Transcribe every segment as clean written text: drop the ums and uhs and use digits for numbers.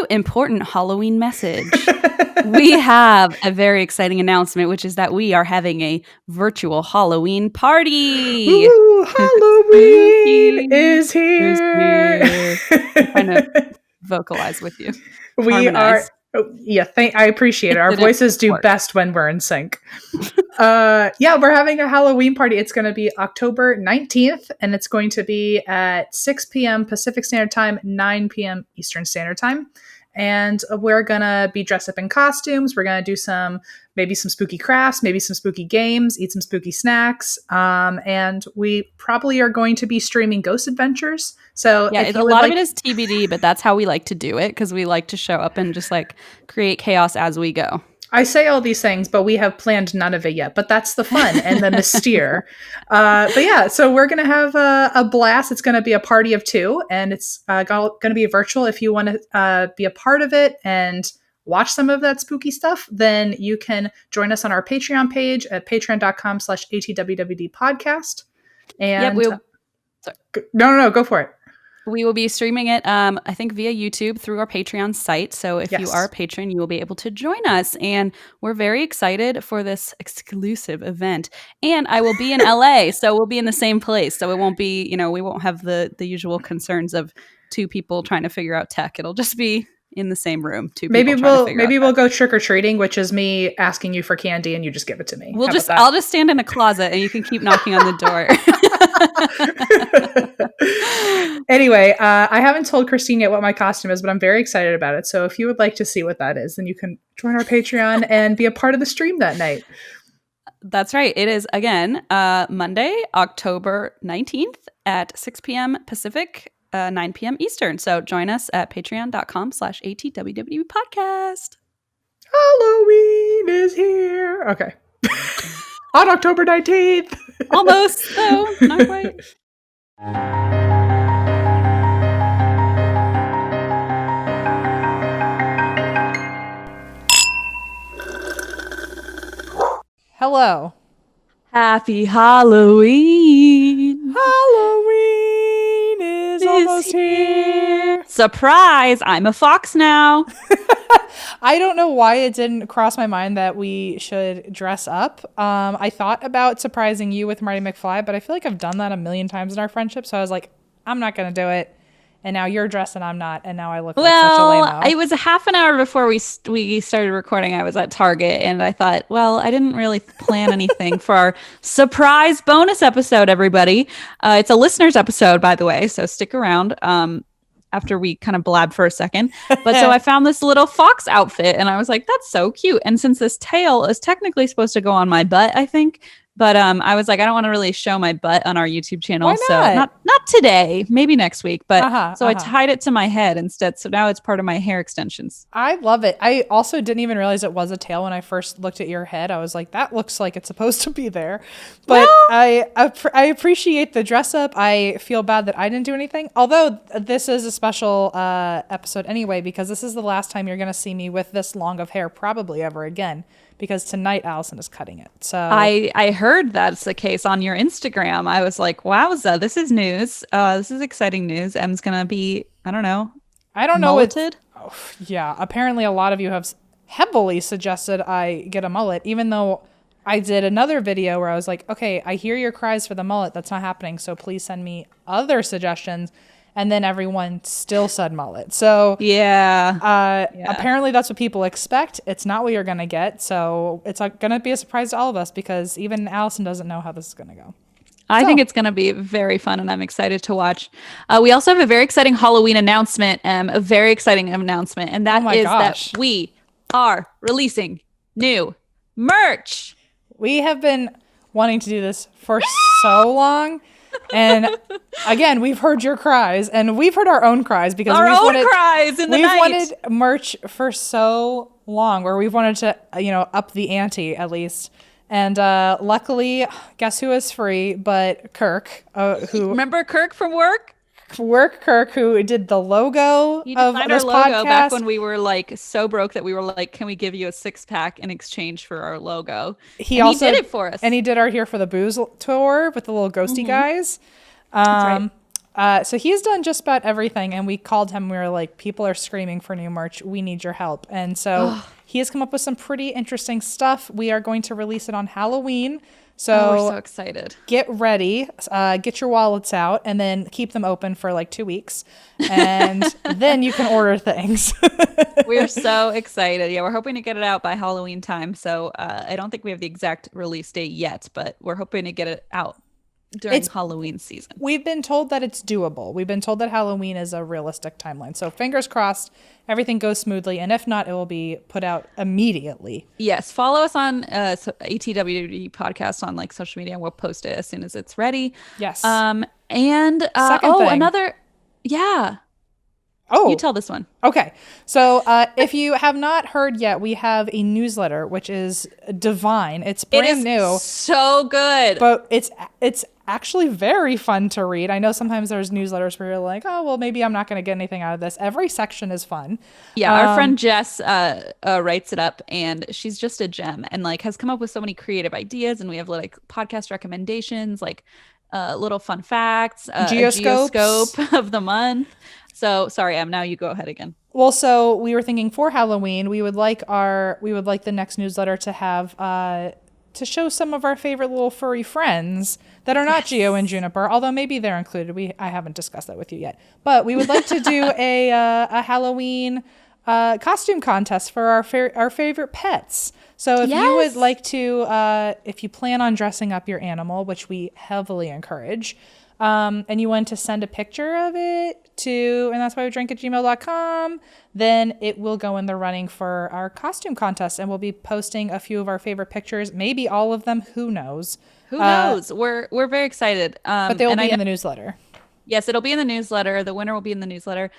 Important Halloween message. We have a very exciting announcement, which is that we are having a virtual Halloween party. Ooh, Halloween is here. I'm trying to vocalize with you. We Harmonize. I appreciate it. Our voices do best when we're in sync. We're having a Halloween party. It's going to be October 19th, and it's going to be at 6 p.m. Pacific Standard Time, 9 p.m. Eastern Standard Time. And we're going to be dressed up in costumes. We're going to do maybe some spooky crafts, maybe some spooky games, eat some spooky snacks. And we probably are going to be streaming Ghost Adventures. So yeah, a lot of it is TBD, but that's how we like to do it because we like to show up and just like create chaos as we go. I say all these things, but we have planned none of it yet. But that's the fun and the mystere. So we're going to have a blast. It's going to be a party of two, and it's going to be virtual. If you want to be a part of it and watch some of that spooky stuff, then you can join us on our Patreon page at patreon.com/ATWWD podcast. And No, go for it. We will be streaming it, I think, via YouTube through our Patreon site. So if you are a patron, you will be able to join us. And we're very excited for this exclusive event. And I will be in LA, so we'll be in the same place. So it won't be, we won't have the usual concerns of two people trying to figure out tech. It'll just be in the same room. Maybe we'll go trick-or-treating, which is me asking you for candy and you just give it to me. I'll just stand in the closet and you can keep knocking on the door. Anyway, I haven't told Christine yet what my costume is, but I'm very excited about it. So if you would like to see what that is, then you can join our Patreon and be a part of the stream that night. That's right. It is, again, Monday, October 19th at 6 p.m. Pacific, 9 p.m. Eastern. So join us at patreon.com/ATWWD podcast. Halloween is here. Okay. On October 19th. Almost, though. Not quite. Hello. Happy Halloween. Halloween is almost here. Surprise, I'm a fox now. I don't know why it didn't cross my mind that we should dress up. I thought about surprising you with Marty McFly, but I feel like I've done that a million times in our friendship. So I was like, I'm not going to do it. And now you're dressed and I'm not. And now I look like such a lame-o. It was a half an hour before we started recording. I was at Target and I thought, well, I didn't really plan anything for our surprise bonus episode, everybody. It's a listener's episode, by the way. So stick around after we kind of blab for a second. But so I found this little fox outfit and I was like, that's so cute. And since this tail is technically supposed to go on my butt, I think. But I was like, I don't want to really show my butt on our YouTube channel. Why not? So not today, maybe next week. But I tied it to my head instead. So now it's part of my hair extensions. I love it. I also didn't even realize it was a tail when I first looked at your head. I was like, that looks like it's supposed to be there. But I appreciate the dress up. I feel bad that I didn't do anything. Although this is a special episode anyway, because this is the last time you're going to see me with this long of hair probably ever again. Because tonight Allison is cutting it. So I heard that's the case on your Instagram. I was like, wowza, this is news. This is exciting news. Em's gonna be, I don't know. Mulleted? Yeah, apparently a lot of you have heavily suggested I get a mullet, even though I did another video where I was like, okay, I hear your cries for the mullet. That's not happening. So please send me other suggestions. And then everyone still said mullet. So apparently that's what people expect. It's not what you're going to get. So it's going to be a surprise to all of us because even Allison doesn't know how this is going to go. I think it's going to be very fun and I'm excited to watch. We also have a very exciting Halloween announcement, and that that we are releasing new merch. We have been wanting to do this for so long. And again, we've heard your cries and we've heard our own cries because we've wanted merch for so long where we've wanted to, up the ante at least. And luckily, guess who is free but Kirk, who remember Kirk from work? Kirk, who did the logo he of designed this our logo podcast. Back when we were like so broke that we were like, can we give you a 6-pack in exchange for our logo? He did it for us. And he did our Here for the Booze tour with the little ghosty guys. That's right. So he's done just about everything, and we called him. We were like, people are screaming for new merch. We need your help. And so he has come up with some pretty interesting stuff. We are going to release it on Halloween. So we're so excited. Get ready, get your wallets out, and then keep them open for like 2 weeks. And then you can order things. We're so excited. Yeah, we're hoping to get it out by Halloween time. So I don't think we have the exact release date yet, but we're hoping to get it out during Halloween season. We've been told that it's doable. We've been told that Halloween is a realistic timeline. So fingers crossed, everything goes smoothly. And if not, it will be put out immediately. Yes. Follow us on ATWD podcast on like social media. We'll post it as soon as it's ready. Yes. And another. Yeah. Oh, you tell this one. Okay. So if you have not heard yet, we have a newsletter, which is divine. It's brand new. So good. But it's actually very fun to read. I know sometimes there's newsletters where you're like, oh, well, maybe I'm not going to get anything out of this. Every section is fun. Yeah. Our friend Jess writes it up, and she's just a gem and like has come up with so many creative ideas. And we have like podcast recommendations, like little fun facts, Geoscope of the month. So sorry, now you go ahead again. Well, so we were thinking for Halloween, we would like the next newsletter to have to show some of our favorite little furry friends that are not Geo and Juniper, although maybe they're included. I haven't discussed that with you yet, but we would like to do a Halloween costume contest for our favorite pets. So if you would like to, if you plan on dressing up your animal, which we heavily encourage, and you want to send a picture of it to, and that's why we drink at gmail.com, then it will go in the running for our costume contest. And we'll be posting a few of our favorite pictures, maybe all of them. Who knows? Who knows? We're very excited. But they will be in the newsletter. Yes, it'll be in the newsletter. The winner will be in the newsletter.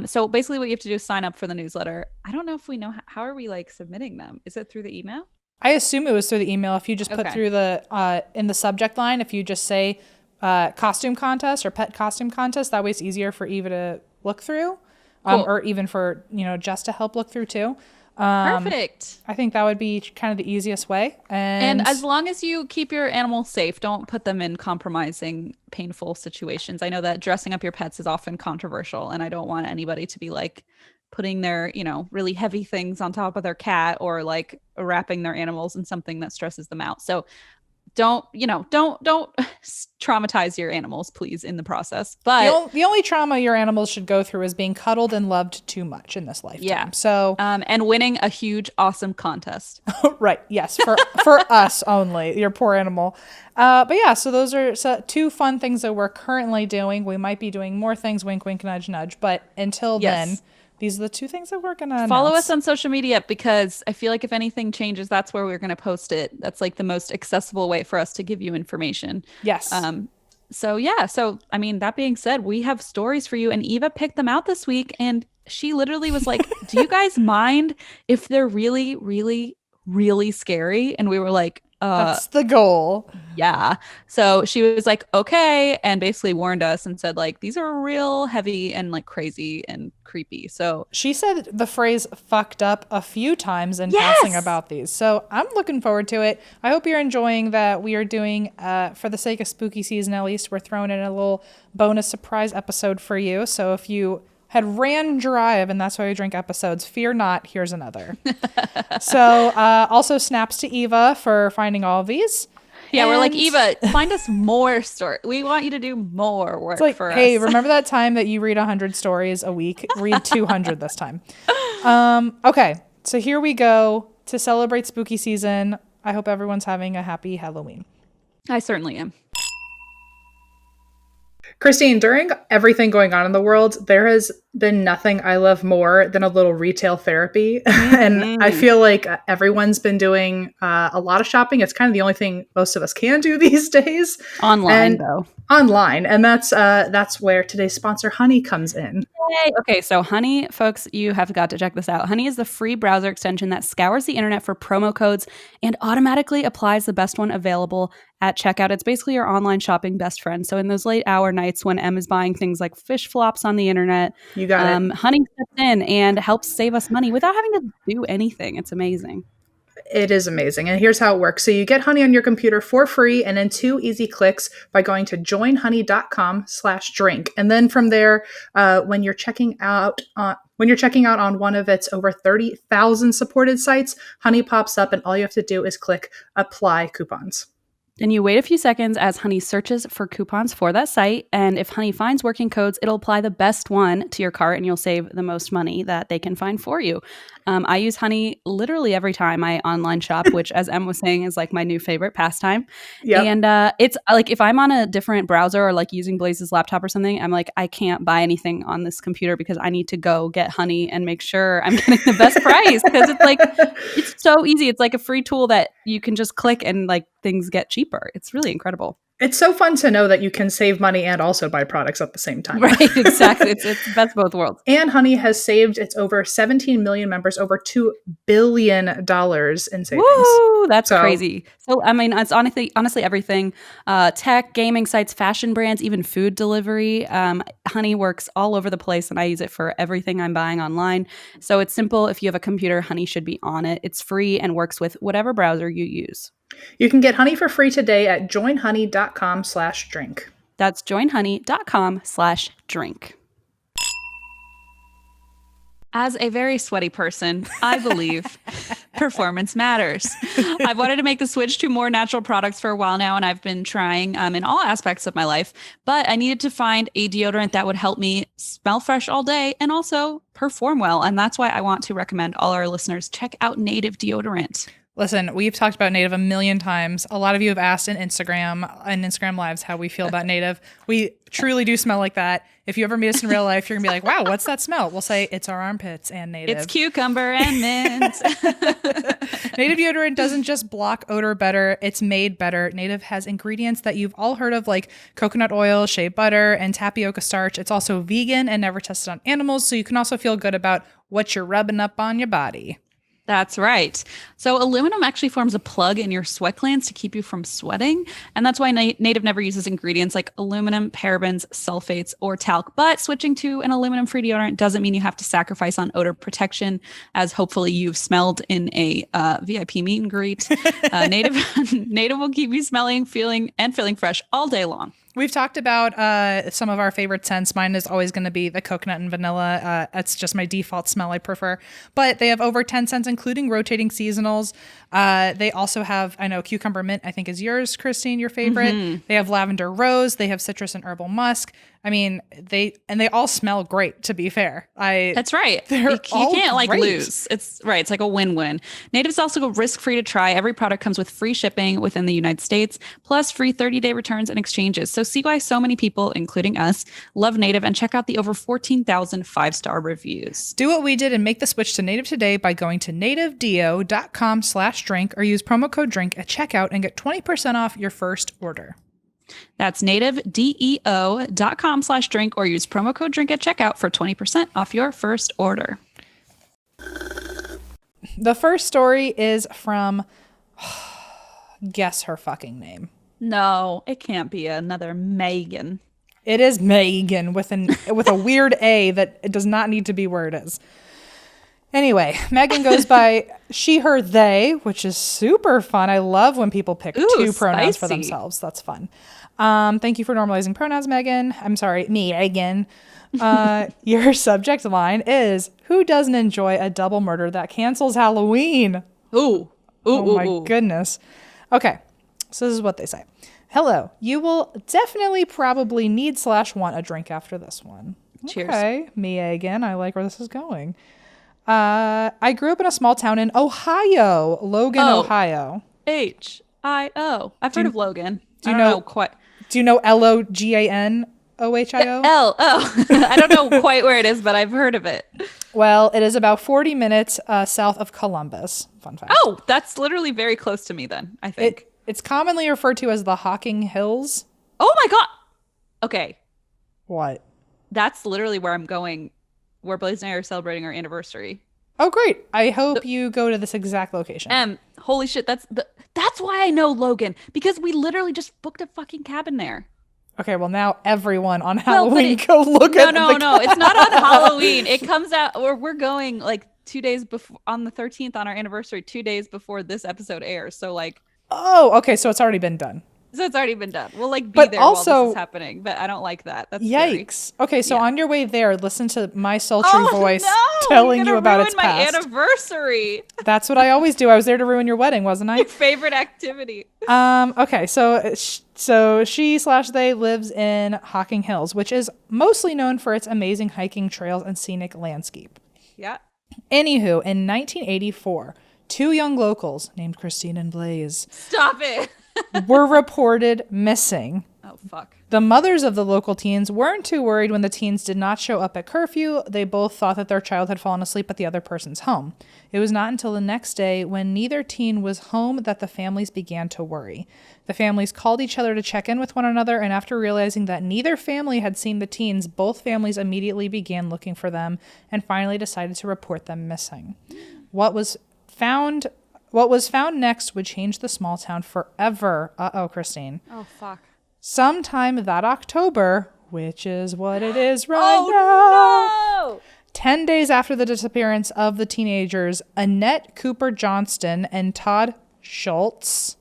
So basically what you have to do is sign up for the newsletter. I don't know if we know, how are we like submitting them? Is it through the email? I assume it was through the email. If you just put through the, in the subject line, if you just say, costume contest or pet costume contest, that way it's easier for Eva to look through, or even for Jess to help look through too. Perfect. I think that would be kind of the easiest way. And as long as you keep your animals safe, don't put them in compromising, painful situations. I know that dressing up your pets is often controversial, and I don't want anybody to be like putting their really heavy things on top of their cat, or like wrapping their animals in something that stresses them out. So don't traumatize your animals, please, in the process. But the only trauma your animals should go through is being cuddled and loved too much in this lifetime. Yeah. So and winning a huge, awesome contest. Right. Yes. For us only, your poor animal. But yeah, so those are two fun things that we're currently doing. We might be doing more things, wink, wink, nudge, nudge. But until then, these are the two things that we're going to follow us on social media, because I feel like if anything changes, that's where we're going to post it. That's like the most accessible way for us to give you information. Yes. So yeah. So, I mean, that being said, we have stories for you, and Eva picked them out this week, and she literally was like, do you guys mind if they're really, really, really scary? And we were like, that's the goal. Yeah. So she was like, okay. And basically warned us and said like, these are real heavy and like crazy and creepy. So she said the phrase fucked up a few times in passing about these. So I'm looking forward to it. I hope you're enjoying that we are doing, for the sake of spooky season, at least we're throwing in a little bonus surprise episode for you. So if you had ran drive and that's why we drink episodes, fear not, here's another. So also snaps to Eva for finding all of these. Yeah, we're like, Eva, find us more stories. We want you to do more work for us. Hey, remember that time that you read 100 stories a week? Read 200 this time. Okay, so here we go to celebrate spooky season. I hope everyone's having a happy Halloween. I certainly am. Christine, during everything going on in the world, there has been nothing I love more than a little retail therapy. And I feel like everyone's been doing a lot of shopping. It's kind of the only thing most of us can do these days. Online, though. Online. And that's where today's sponsor, Honey, comes in. Yay. Okay, so Honey, folks, you have got to check this out. Honey is the free browser extension that scours the internet for promo codes and automatically applies the best one available at checkout. It's basically your online shopping best friend. So in those late hour nights when Em is buying things like fish flops on the internet, you got it. Honey steps in and helps save us money without having to do anything. It's amazing. It is amazing. And here's how it works. So you get Honey on your computer for free and in 2 easy clicks by going to joinhoney.com/drink. And then from there, when you're checking out on one of its over 30,000 supported sites, Honey pops up and all you have to do is click apply coupons. And you wait a few seconds as Honey searches for coupons for that site. And if Honey finds working codes, it'll apply the best one to your cart and you'll save the most money that they can find for you. I use Honey literally every time I online shop, which, as Em was saying, is like my new favorite pastime. Yep. And it's like if I'm on a different browser or like using Blaze's laptop or something, I'm like, I can't buy anything on this computer because I need to go get Honey and make sure I'm getting the best price, because it's like, it's so easy. It's like a free tool that you can just click and like things get cheaper. It's really incredible. It's so fun to know that you can save money and also buy products at the same time. Right, exactly. It's the best of both worlds. And Honey has saved its over 17 million members over $2 billion in savings. Woo, that's crazy. So, I mean, it's honestly everything. Tech, gaming sites, fashion brands, even food delivery. Honey works all over the place, and I use it for everything I'm buying online. So it's simple. If you have a computer, Honey should be on it. It's free and works with whatever browser you use. You can get Honey for free today at joinhoney.com/drink. That's joinhoney.com/drink. As a very sweaty person, I believe performance matters. I've wanted to make the switch to more natural products for a while now, and I've been trying in all aspects of my life. But I needed to find a deodorant that would help me smell fresh all day and also perform well. And that's why I want to recommend all our listeners check out Native deodorant. Listen, we've talked about Native a million times. A lot of you have asked in Instagram Lives how we feel about Native. We truly do smell like that. If you ever meet us in real life, you're going to be like, wow, what's that smell? We'll say it's our armpits and Native. It's cucumber and mint. Native deodorant doesn't just block odor better, it's made better. Native has ingredients that you've all heard of, like coconut oil, shea butter, and tapioca starch. It's also vegan and never tested on animals, so you can also feel good about what you're rubbing up on your body. That's right. So aluminum actually forms a plug in your sweat glands to keep you from sweating. And that's why Native never uses ingredients like aluminum, parabens, sulfates, or talc. But switching to an aluminum-free deodorant doesn't mean you have to sacrifice on odor protection, as hopefully you've smelled in a VIP meet and greet. Native will keep you smelling, feeling fresh all day long. We've talked about some of our favorite scents. Mine is always going to be the coconut and vanilla. It's just my default smell I prefer. But they have over 10 scents, including rotating seasonals. They also have, I know, cucumber mint, I think is yours, Christine, your favorite. Mm-hmm. They have lavender rose. They have citrus and herbal musk. I mean, they all smell great, to be fair. That's right. You can't like lose. It's right. It's like a win-win. Native's also risk-free to try. Every product comes with free shipping within the United States, plus free 30-day returns and exchanges. So see why so many people, including us, love Native, and check out the over 14,000 5-star reviews. Do what we did and make the switch to Native today by going to nativedeo.com/drink or use promo code DRINK at checkout and get 20% off your first order. That's nativedeo.com/drink or use promo code DRINK at checkout for 20% off your first order. The first story is from, guess her fucking name. No, it can't be another Megan. It is Megan with a weird A that it does not need to be where it is. Anyway, Megan goes by she, her, they, which is super fun. I love when people pick two pronouns for themselves. That's fun. Thank you for normalizing pronouns, Megan. I'm sorry, me again. Your subject line is, who doesn't enjoy a double murder that cancels Halloween? Oh my goodness. Okay, so this is what they say. Hello, you will definitely probably need / want a drink after this one. Cheers. Okay, me again. I like where this is going. I grew up in a small town in Ohio, Logan, Ohio. H-I-O. I've heard of Logan. Do you know LoganOhio? I don't know quite where it is, but I've heard of it. Well, it is about 40 minutes south of Columbus. Fun fact. Oh, that's literally very close to me then, I think. It's commonly referred to as the Hocking Hills. Oh my God. Okay. What? That's literally where I'm going, where Blaze and I are celebrating our anniversary. Oh, great. I hope you go to this exact location. Holy shit. That's why I know Logan, because we literally just booked a fucking cabin there. Okay, well now everyone on Halloween go look at No, it's not on Halloween. It comes out, or we're going like 2 days before, on the 13th, on our anniversary, 2 days before this episode airs. So like, oh, okay, so it's already been done. so it's already been done. We'll like be But there also, while this is happening, but I don't like that. That's scary. Yikes. Okay, so Yeah. on your way there, listen to my sultry voice no! telling You're you gonna about ruin its my past. anniversary. That's what I always do. I was there to ruin your wedding, wasn't I? My favorite activity. Okay, so she/they lives in Hocking Hills, which is mostly known for its amazing hiking trails and scenic landscape. Yeah. Anywho, in 1984, two young locals named Christine and Blaze Stop it. were reported missing. Oh, fuck. The mothers of the local teens weren't too worried when the teens did not show up at curfew. They both thought that their child had fallen asleep at the other person's home. It was not until the next day, when neither teen was home, that the families began to worry. The families called each other to check in with one another, and after realizing that neither family had seen the teens, both families immediately began looking for them and finally decided to report them missing. What was found next would change the small town forever. Uh-oh, Christine. Oh, fuck. Sometime that October, which is what it is right now. No! 10 days after the disappearance of the teenagers, Annette Cooper Johnston and Todd Schultz's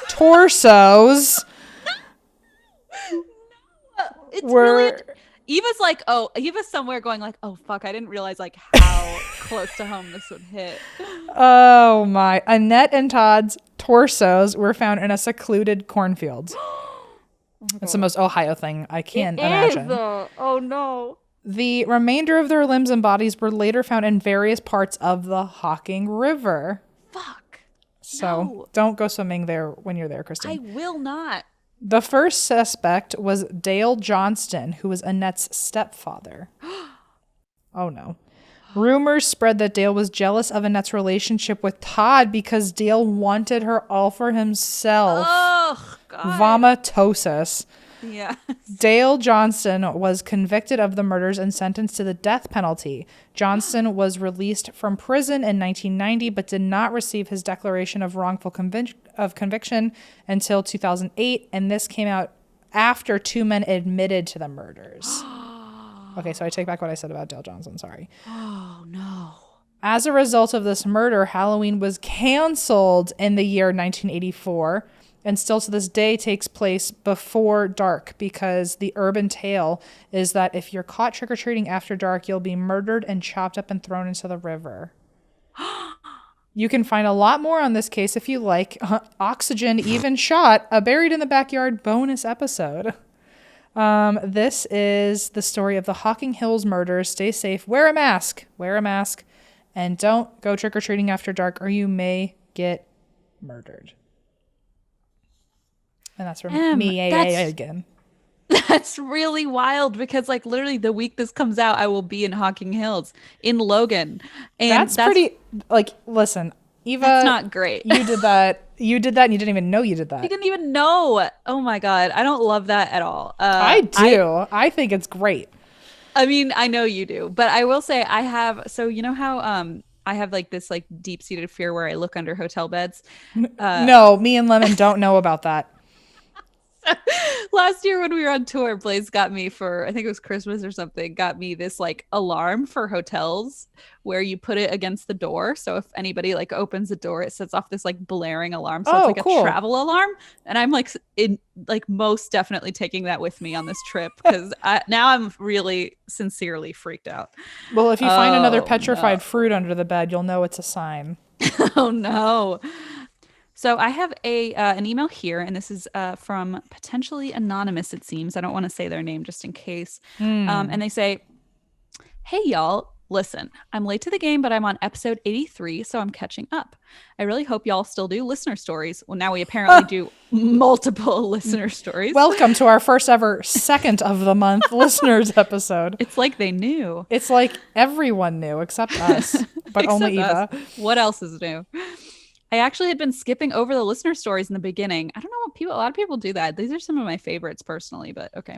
torsos It's were... really... Eva's somewhere going like, oh, fuck, I didn't realize like how close to home this would hit. Oh, my. Annette and Todd's torsos were found in a secluded cornfield. It's the most Ohio thing I can imagine. Oh, no. The remainder of their limbs and bodies were later found in various parts of the Hocking River. Fuck. So No. don't go swimming there when you're there, Christine. I will not. The first suspect was Dale Johnston, who was Annette's stepfather. Oh, no. Rumors spread that Dale was jealous of Annette's relationship with Todd because Dale wanted her all for himself. Oh, God. Vomitosis. Yeah. Dale Johnston was convicted of the murders and sentenced to the death penalty. Johnston was released from prison in 1990, but did not receive his declaration of wrongful conviction until 2008, and this came out after two men admitted to the murders. Okay, so I take back what I said about Dale Johnston, sorry. Oh, no. As a result of this murder, Halloween was canceled in the year 1984, and still to this day takes place before dark, because the urban tale is that if you're caught trick-or-treating after dark, you'll be murdered and chopped up and thrown into the river. You can find a lot more on this case if you like. Oxygen even shot a Buried in the Backyard bonus episode. This is the story of the Hocking Hills murders. Stay safe, wear a mask, and don't go trick-or-treating after dark or you may get murdered. And that's from me again. That's really wild, because like literally the week this comes out, I will be in Hocking Hills in Logan. And That's pretty, like, listen, Eva. That's not great. You did that and you didn't even know you did that. I didn't even know. Oh my God. I don't love that at all. I do. I think it's great. I mean, I know you do, but I will say I have, so you know how I have like this like deep-seated fear where I look under hotel beds? No, me and Lemon don't know about that. Last year when we were on tour, Blaze got me for, I think it was Christmas or something, got me this like alarm for hotels where you put it against the door. So if anybody like opens the door, it sets off this like blaring alarm. So it's like cool. a travel alarm. And I'm like most definitely taking that with me on this trip, because now I'm really sincerely freaked out. Well, if you find another petrified fruit under the bed, you'll know it's a sign. Oh no. So I have an email here, and this is from potentially anonymous, it seems. I don't want to say their name just in case. And they say, hey, y'all, listen, I'm late to the game, but I'm on episode 83, so I'm catching up. I really hope y'all still do listener stories. Well, now we apparently do multiple listener stories. Welcome to our first ever second of the month listeners episode. It's like they knew. It's like everyone knew except us, but Except only Eva. us. What else is new? I actually had been skipping over the listener stories in the beginning. I don't know what a lot of people do that. These are some of my favorites personally, but okay.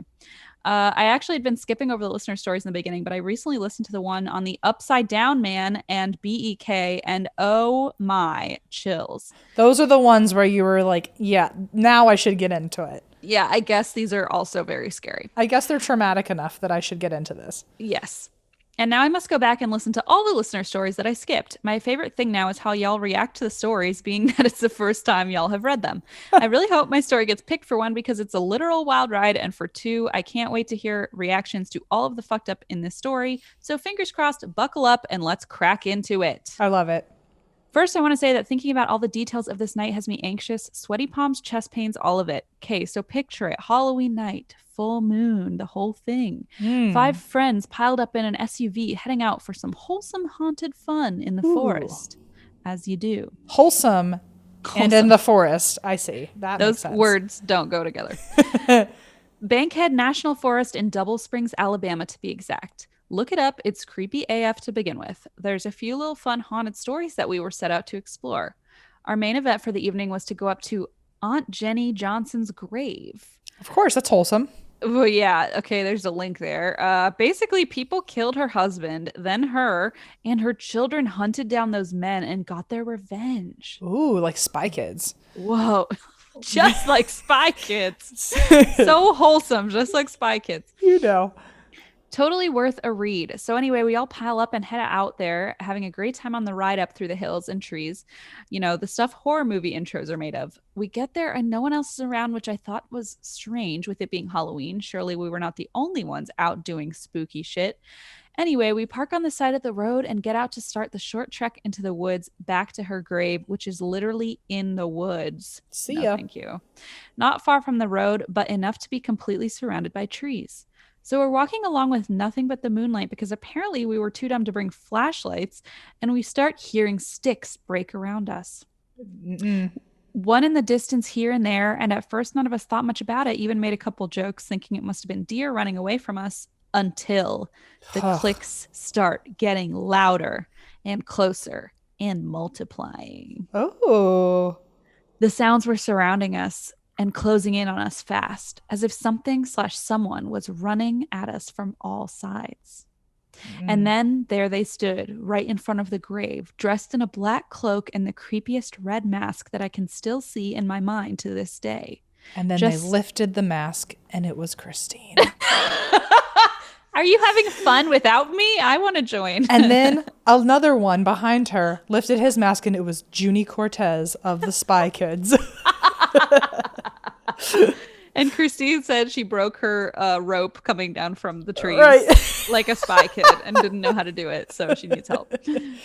I actually had been skipping over the listener stories in the beginning, but I recently listened to the one on the Upside Down Man and BEK, and oh my, chills. Those are the ones where you were like, yeah, now I should get into it. Yeah, I guess these are also very scary. I guess they're traumatic enough that I should get into this. Yes. And now I must go back and listen to all the listener stories that I skipped. My favorite thing now is how y'all react to the stories, being that it's the first time y'all have read them. I really hope my story gets picked for one because it's a literal wild ride. And for two, I can't wait to hear reactions to all of the fucked up in this story. So fingers crossed, buckle up and let's crack into it. I love it. First, I want to say that thinking about all the details of this night has me anxious, sweaty palms, chest pains, all of it. Okay, so picture it. Halloween night, full moon, the whole thing. 5 friends piled up in an SUV heading out for some wholesome haunted fun in the forest. As you do. Wholesome and in the forest. I see. That makes sense. Those words don't go together. Bankhead National Forest in Double Springs, Alabama, to be exact. Look it up. It's creepy AF to begin with. There's a few little fun haunted stories that we were set out to explore. Our main event for the evening was to go up to Aunt Jenny Johnson's grave. Of course, that's wholesome. Well, yeah. Okay, there's a link there. Basically, people killed her husband, then her, and her children hunted down those men and got their revenge. Ooh, like Spy Kids. Whoa. Just like Spy Kids. So wholesome, just like Spy Kids. You know. Totally worth a read. So anyway, we all pile up and head out there, having a great time on the ride up through the hills and trees. You know, the stuff horror movie intros are made of. We get there and no one else is around, which I thought was strange with it being Halloween. Surely we were not the only ones out doing spooky shit. Anyway, we park on the side of the road and get out to start the short trek into the woods back to her grave, which is literally in the woods. See ya. Thank you. Not far from the road, but enough to be completely surrounded by trees. So we're walking along with nothing but the moonlight because apparently we were too dumb to bring flashlights, and we start hearing sticks break around us. One in the distance here and there, and at first none of us thought much about it, even made a couple jokes thinking it must have been deer running away from us, until the clicks start getting louder and closer and multiplying. Oh. The sounds were surrounding us and closing in on us fast, as if something/someone was running at us from all sides. And then there they stood, right in front of the grave, dressed in a black cloak and the creepiest red mask that I can still see in my mind to this day. And then they lifted the mask, and it was Christine. Are you having fun without me? I want to join. And then another one behind her lifted his mask, and it was Junie Cortez of the Spy Kids. And Christine said she broke her rope coming down from the trees like a spy kid and didn't know how to do it, so she needs help.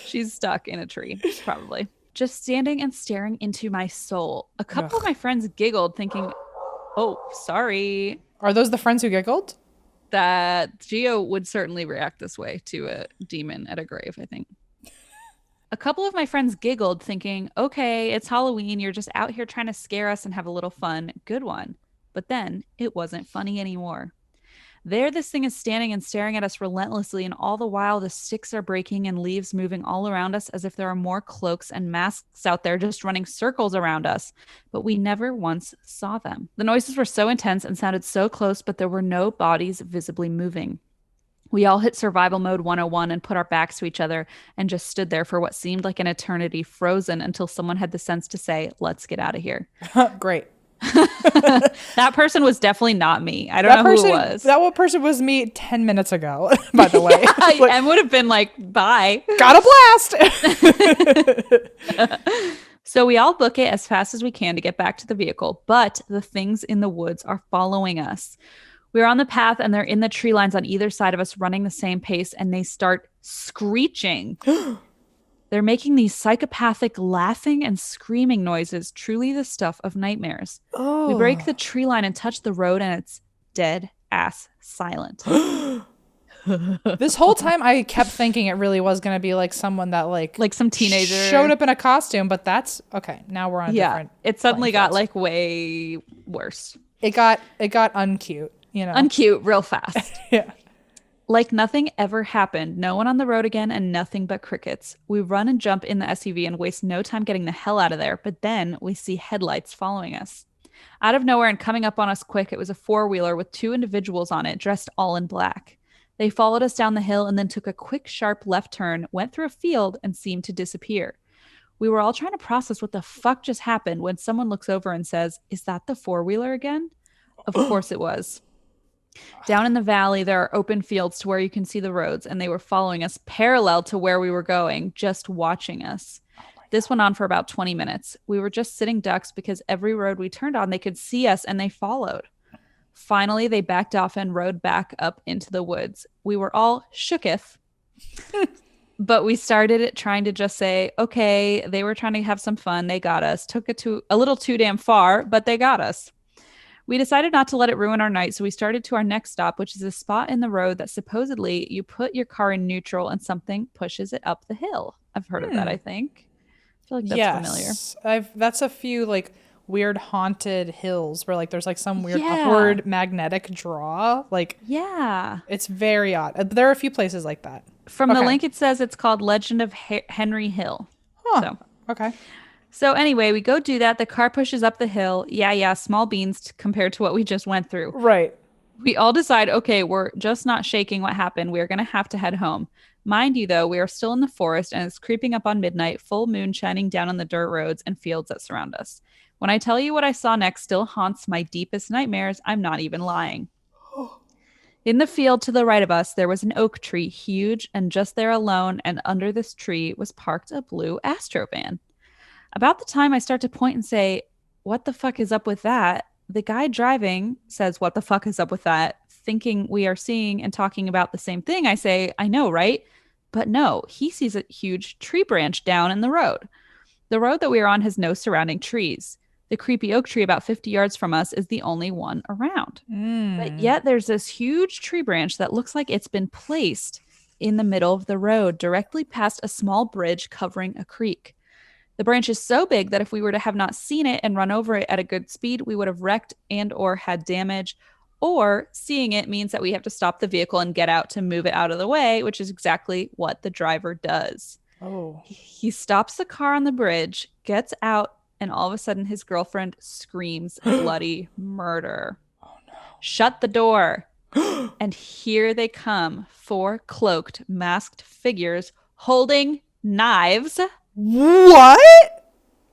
She's stuck in a tree, probably. Just standing and staring into my soul. A couple of my friends giggled, thinking, oh, sorry. Are those the friends who giggled? That Geo would certainly react this way to a demon at a grave, I think. A couple of my friends giggled, thinking, okay, it's Halloween. You're just out here trying to scare us and have a little fun. Good one. But then it wasn't funny anymore. There, this thing is standing and staring at us relentlessly, and all the while the sticks are breaking and leaves moving all around us as if there are more cloaks and masks out there just running circles around us. But we never once saw them. The noises were so intense and sounded so close, but there were no bodies visibly moving. We all hit survival mode 101 and put our backs to each other and just stood there for what seemed like an eternity, frozen, until someone had the sense to say, let's get out of here. Great. That person was definitely not me. I don't know who it was. That person was me 10 minutes ago, by the way. And would have been like, bye. Got a blast. So we all book it as fast as we can to get back to the vehicle, but the things in the woods are following us. We're on the path and they're in the tree lines on either side of us running the same pace, and they start screeching. They're making these psychopathic laughing and screaming noises, truly the stuff of nightmares. We break the tree line and touch the road, and it's dead ass silent. This whole time I kept thinking it really was going to be like someone that like some teenager showed up in a costume, but that's okay. Now we're on a different. It suddenly got like way worse. It got uncute, you know. Uncute real fast. Yeah. Like nothing ever happened. No one on the road again and nothing but crickets. We run and jump in the SUV and waste no time getting the hell out of there. But then we see headlights following us. Out of nowhere and coming up on us quick, it was a four-wheeler with 2 individuals on it, dressed all in black. They followed us down the hill and then took a quick, sharp left turn, went through a field, and seemed to disappear. We were all trying to process what the fuck just happened when someone looks over and says, "Is that the four-wheeler again?" Of course it was. Down in the valley, there are open fields to where you can see the roads, and they were following us parallel to where we were going, just watching us. This went on for about 20 minutes. We were just sitting ducks because every road we turned on, they could see us and they followed. Finally, they backed off and rode back up into the woods. We were all shooketh, but we started trying to just say, okay, they were trying to have some fun. They got us. Took it to a little too damn far, but they got us. We decided not to let it ruin our night, so we started to our next stop, which is a spot in the road that supposedly you put your car in neutral and something pushes it up the hill. I've heard of that, I think. I feel like that's familiar. That's a few like weird haunted hills where like there's like some weird upward magnetic draw. Like it's very odd. There are a few places like that. From the link, it says it's called Legend of Henry Hill. Huh. Okay. So anyway, we go do that. The car pushes up the hill. Yeah, small beans compared to what we just went through. Right. We all decide, okay, we're just not shaking what happened. We're going to have to head home. Mind you, though, we are still in the forest and it's creeping up on midnight, full moon shining down on the dirt roads and fields that surround us. When I tell you what I saw next still haunts my deepest nightmares, I'm not even lying. In the field to the right of us, there was an oak tree, huge, and just there alone and under this tree was parked a blue Astro van. About the time I start to point and say, what the fuck is up with that? The guy driving says, what the fuck is up with that? Thinking we are seeing and talking about the same thing. I say, I know, right? But no, he sees a huge tree branch down in the road. The road that we are on has no surrounding trees. The creepy oak tree about 50 yards from us is the only one around. But yet there's this huge tree branch that looks like it's been placed in the middle of the road, directly past a small bridge covering a creek. The branch is so big that if we were to have not seen it and run over it at a good speed, we would have wrecked and or had damage. Or seeing it means that we have to stop the vehicle and get out to move it out of the way, which is exactly what the driver does. He stops the car on the bridge, gets out, and all of a sudden his girlfriend screams bloody murder. Shut the door. And here they come, 4 cloaked, masked figures holding knives. What?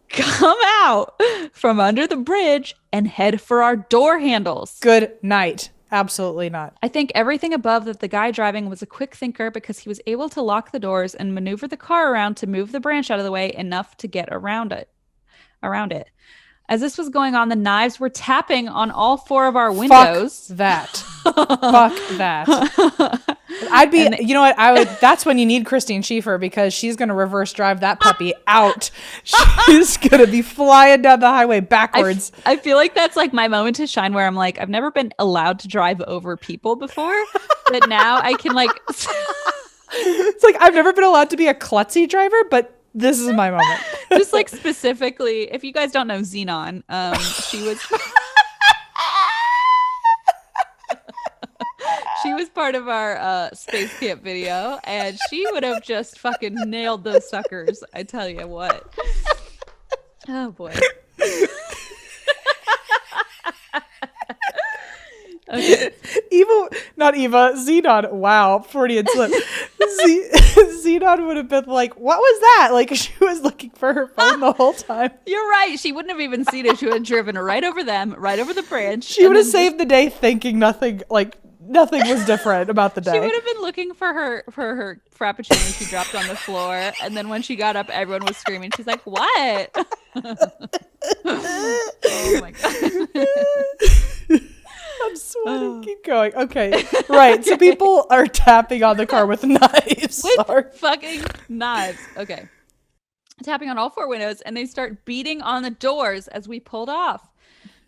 Come out from under the bridge and head for our door handles. Good night. Absolutely not. I think everything above that the guy driving was a quick thinker because he was able to lock the doors and maneuver the car around to move the branch out of the way enough to get around it. As this was going on, the knives were tapping on all 4 of our windows. Fuck that. Fuck that. I'd be, you know what? That's when you need Christine Schieffer because she's going to reverse drive that puppy out. She's going to be flying down the highway backwards. I feel like that's like my moment to shine where I'm like, I've never been allowed to drive over people before, but now I can like. It's like, I've never been allowed to be a klutzy driver, but this is my moment. Just like specifically, if you guys don't know Xenon, she was she was part of our space camp video, and she would have just fucking nailed those suckers. I tell you what. Oh boy. Okay. Xenon. Wow, Freudian slip. Xenon would have been like, what was that? Like, she was looking for her phone the whole time. You're right. She wouldn't have even seen it. She would have driven right over them, right over the branch. She would have saved the day thinking nothing was different about the day. She would have been looking for her frappuccino she dropped on the floor. And then when she got up, everyone was screaming. She's like, what? Oh my God. I'm sweating. Keep going. Okay. Right. So people are tapping on the car with knives. With fucking knives. Okay. Tapping on all 4 windows, and they start beating on the doors as we pulled off.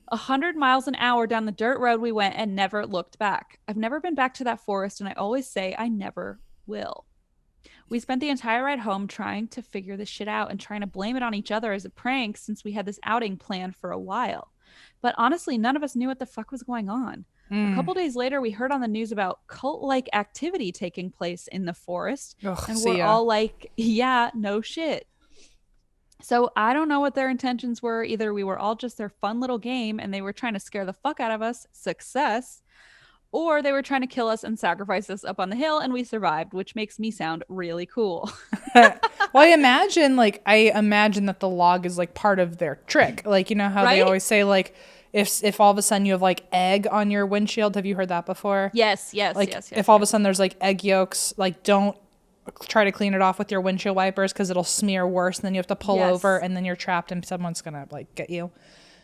100 miles an hour down the dirt road we went and never looked back. I've never been back to that forest, and I always say I never will. We spent the entire ride home trying to figure this shit out and trying to blame it on each other as a prank since we had this outing planned for a while. But honestly, none of us knew what the fuck was going on. A couple days later, we heard on the news about cult-like activity taking place in the forest. And we're all like, yeah, no shit. So I don't know what their intentions were. Either we were all just their fun little game and they were trying to scare the fuck out of us, success, or they were trying to kill us and sacrifice us up on the hill and we survived, which makes me sound really cool. Well, I imagine that the log is like part of their trick. Like, you know how they always say like, if all of a sudden you have like egg on your windshield. Have you heard that before? Yes. Like Yes. if all of a sudden there's like egg yolks, like don't try to clean it off with your windshield wipers because it'll smear worse. And then you have to pull over and then you're trapped and someone's gonna like get you.